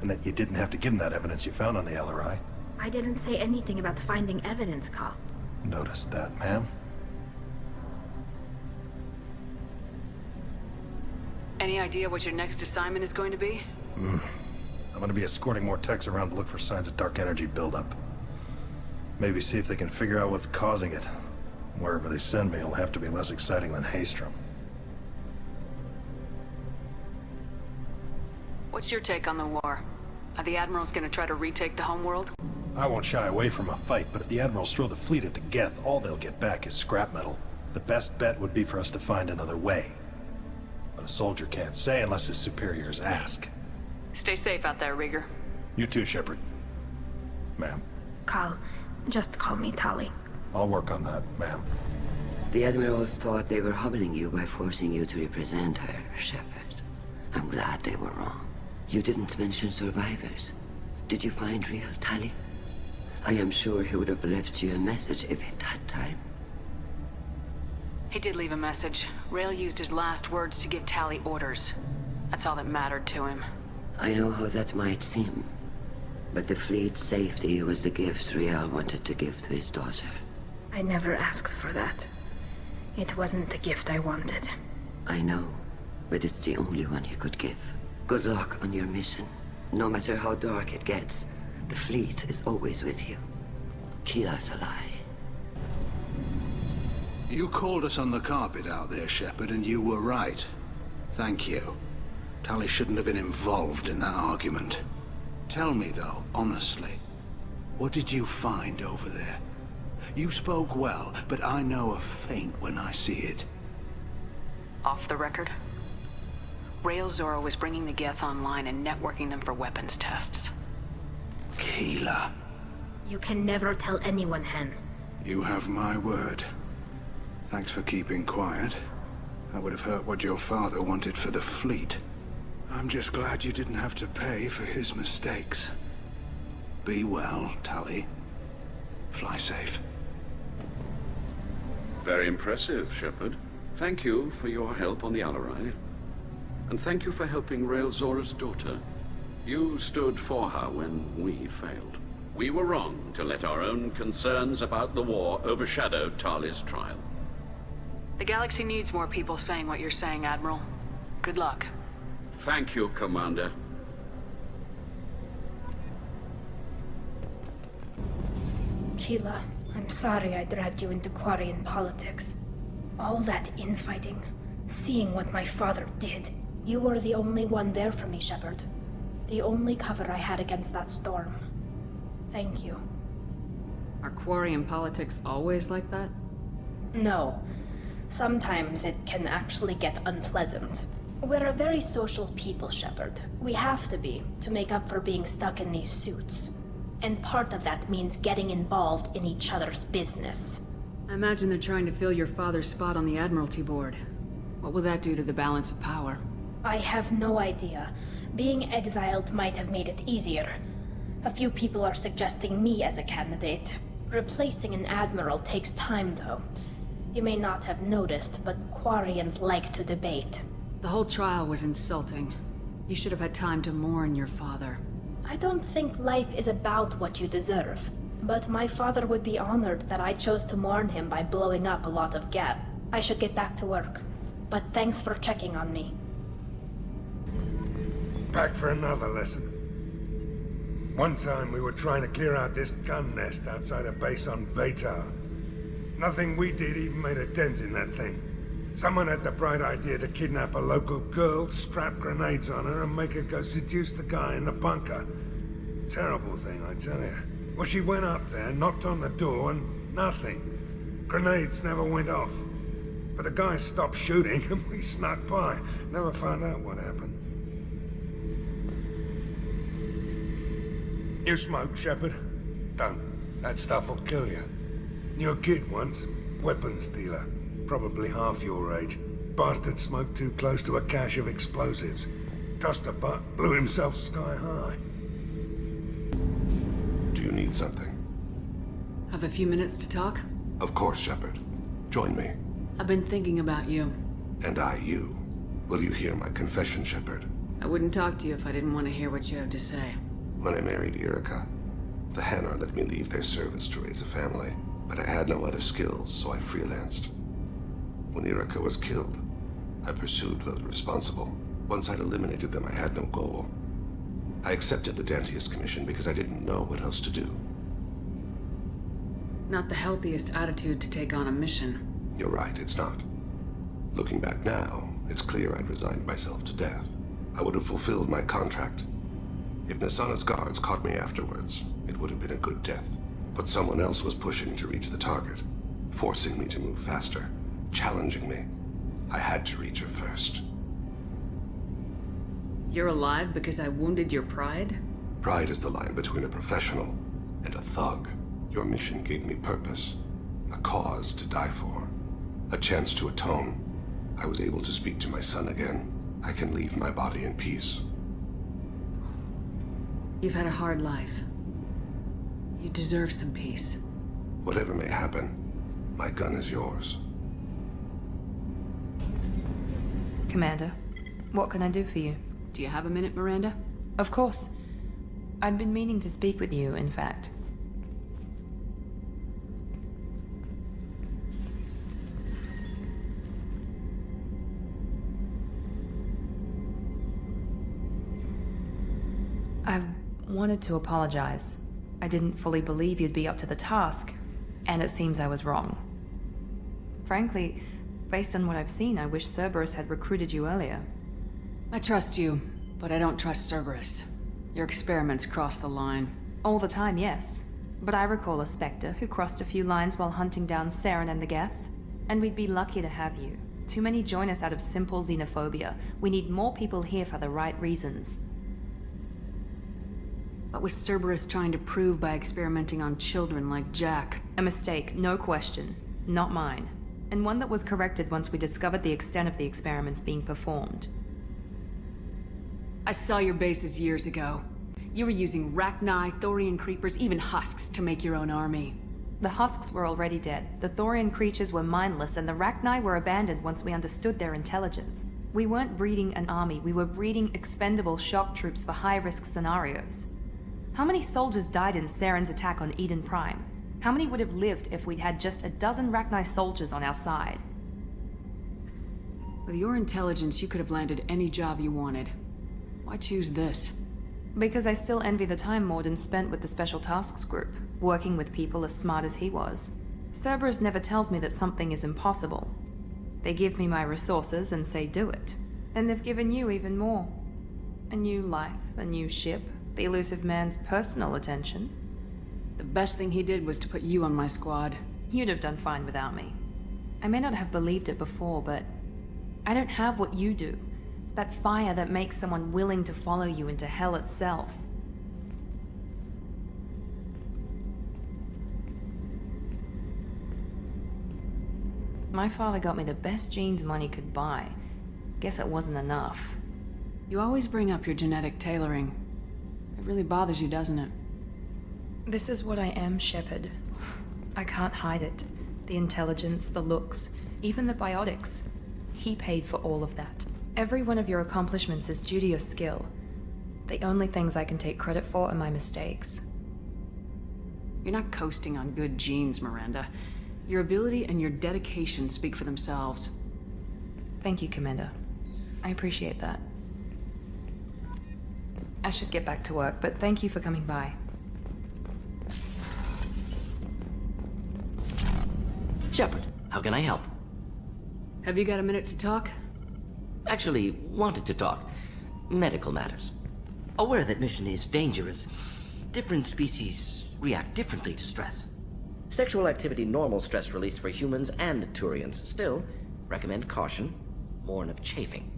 And that you didn't have to give them that evidence you found on the LRI. I didn't say anything about finding evidence, Carl. Noticed that, ma'am. Any idea what your next assignment is going to be? I'm gonna be escorting more techs around to look for signs of dark energy buildup. Maybe see if they can figure out what's causing it. Wherever they send me, it'll have to be less exciting than Haystrom. What's your take on the war? Are the Admirals gonna try to retake the homeworld? I won't shy away from a fight, but if the Admirals throw the fleet at the Geth, all they'll get back is scrap metal. The best bet would be for us to find another way. But a soldier can't say unless his superiors ask. Stay safe out there, Rieger. You too, Shepard. Ma'am. Carl, just call me Tali. I'll work on that, ma'am. The Admirals thought they were humbling you by forcing you to represent her, Shepard. I'm glad they were wrong. You didn't mention survivors. Did you find real Tali? I am sure he would have left you a message if he'd had time. He did leave a message. Rael used his last words to give Tali orders. That's all that mattered to him. I know how that might seem, but the fleet's safety was the gift Rael wanted to give to his daughter. I never asked for that. It wasn't the gift I wanted. I know, but it's the only one he could give. Good luck on your mission. No matter how dark it gets, the fleet is always with you. Kila Salai. You called us on the carpet out there, Shepard, and you were right. Thank you. Tali shouldn't have been involved in that argument. Tell me, though, honestly, what did you find over there? You spoke well, but I know a feint when I see it. Off the record? Rael Zora was bringing the Geth online and networking them for weapons tests. Keela. You can never tell anyone, Hen. You have my word. Thanks for keeping quiet. That would have hurt what your father wanted for the fleet. I'm just glad you didn't have to pay for his mistakes. Be well, Tali. Fly safe. Very impressive, Shepard. Thank you for your help on the Alarai. And thank you for helping Rael Zora's daughter. You stood for her when we failed. We were wrong to let our own concerns about the war overshadow Tali's trial. The galaxy needs more people saying what you're saying, Admiral. Good luck. Thank you, Commander. Keela, I'm sorry I dragged you into Quarian politics. All that infighting, seeing what my father did. You were the only one there for me, Shepard. The only cover I had against that storm. Thank you. Are Quarian politics always like that? No. Sometimes it can actually get unpleasant. We're a very social people, Shepard. We have to be, to make up for being stuck in these suits. And part of that means getting involved in each other's business. I imagine they're trying to fill your father's spot on the Admiralty Board. What will that do to the balance of power? I have no idea. Being exiled might have made it easier. A few people are suggesting me as a candidate. Replacing an admiral takes time, though. You may not have noticed, but Quarians like to debate. The whole trial was insulting. You should have had time to mourn your father. I don't think life is about what you deserve. But my father would be honored that I chose to mourn him by blowing up a lot of gas. I should get back to work. But thanks for checking on me. Back for another lesson. One time we were trying to clear out this gun nest outside a base on Vatar. Nothing we did even made a dent in that thing. Someone had the bright idea to kidnap a local girl, strap grenades on her, and make her go seduce the guy in the bunker. Terrible thing, I tell you. Well, she went up there, knocked on the door, and nothing. Grenades never went off. But the guy stopped shooting, and we snuck by. Never found out what happened. You smoke, Shepard? Don't. That stuff will kill you. Knew a kid once. Weapons dealer. Probably half your age. Bastard smoked too close to a cache of explosives. Tossed a butt, blew himself sky high. Do you need something? Have a few minutes to talk? Of course, Shepard. Join me. I've been thinking about you. And I you. Will you hear my confession, Shepard? I wouldn't talk to you if I didn't want to hear what you have to say. When I married Erica, the Hanar let me leave their service to raise a family, but I had no other skills, so I freelanced. When Erica was killed, I pursued those responsible. Once I'd eliminated them, I had no goal. I accepted the Dantius commission because I didn't know what else to do. Not the healthiest attitude to take on a mission. You're right, it's not. Looking back now, it's clear I'd resigned myself to death. I would have fulfilled my contract. If Nasana's guards caught me afterwards, it would have been a good death. But someone else was pushing to reach the target, forcing me to move faster, challenging me. I had to reach her first. You're alive because I wounded your pride? Pride is the line between a professional and a thug. Your mission gave me purpose, a cause to die for, a chance to atone. I was able to speak to my son again. I can leave my body in peace. You've had a hard life. You deserve some peace. Whatever may happen, my gun is yours. Commander, what can I do for you? Do you have a minute, Miranda? Of course. I'd been meaning to speak with you, in fact. I wanted to apologize. I didn't fully believe you'd be up to the task, and it seems I was wrong. Frankly, based on what I've seen, I wish Cerberus had recruited you earlier. I trust you, but I don't trust Cerberus. Your experiments cross the line. All the time, yes. But I recall a Spectre who crossed a few lines while hunting down Saren and the Geth. And we'd be lucky to have you. Too many join us out of simple xenophobia. We need more people here for the right reasons. What was Cerberus trying to prove by experimenting on children like Jack? A mistake, no question. Not mine. And one that was corrected once we discovered the extent of the experiments being performed. I saw your bases years ago. You were using Rachni, Thorian creepers, even husks to make your own army. The husks were already dead. The Thorian creatures were mindless, and the Rachni were abandoned once we understood their intelligence. We weren't breeding an army, we were breeding expendable shock troops for high-risk scenarios. How many soldiers died in Saren's attack on Eden Prime? How many would have lived if we'd had just a dozen Rachni soldiers on our side? With your intelligence, you could have landed any job you wanted. Why choose this? Because I still envy the time Morden spent with the Special Tasks Group, working with people as smart as he was. Cerberus never tells me that something is impossible. They give me my resources and say do it. And they've given you even more. A new life, a new ship, the elusive man's personal attention. The best thing he did was to put you on my squad. You'd have done fine without me. I may not have believed it before, but I don't have what you do. That fire that makes someone willing to follow you into hell itself. My father got me the best genes money could buy. Guess it wasn't enough. You always bring up your genetic tailoring. It really bothers you, doesn't it? This is what I am, Shepard. I can't hide it. The intelligence, the looks, even the biotics. He paid for all of that. Every one of your accomplishments is due to your skill. The only things I can take credit for are my mistakes. You're not coasting on good genes, Miranda. Your ability and your dedication speak for themselves. Thank you, Commander. I appreciate that. I should get back to work, but thank you for coming by. Shepard, how can I help? Have you got a minute to talk? Actually, wanted to talk. Medical matters. Aware that mission is dangerous. Different species react differently to stress. Sexual activity normal stress release for humans and Turians. Still, recommend caution. Warn of chafing.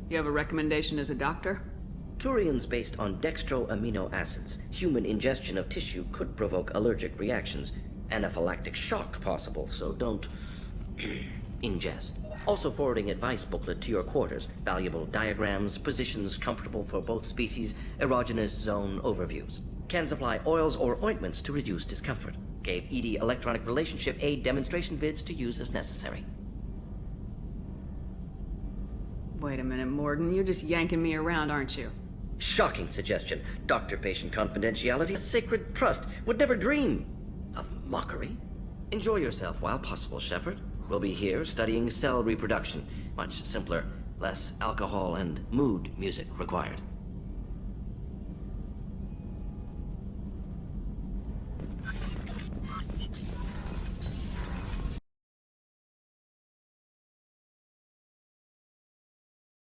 You have a recommendation as a doctor? Turians based on dextro amino acids. Human ingestion of tissue could provoke allergic reactions. Anaphylactic shock possible, so don't ingest. Also forwarding advice booklet to your quarters. Valuable diagrams, positions comfortable for both species, erogenous zone overviews. Can supply oils or ointments to reduce discomfort. Gave ED electronic relationship aid demonstration vids to use as necessary. Wait a minute, Morgan. You're just yanking me around, aren't you? Shocking suggestion. Doctor-patient confidentiality, a sacred trust. Would never dream of mockery. Enjoy yourself while possible, Shepard. We'll be here studying cell reproduction. Much simpler, less alcohol and mood music required.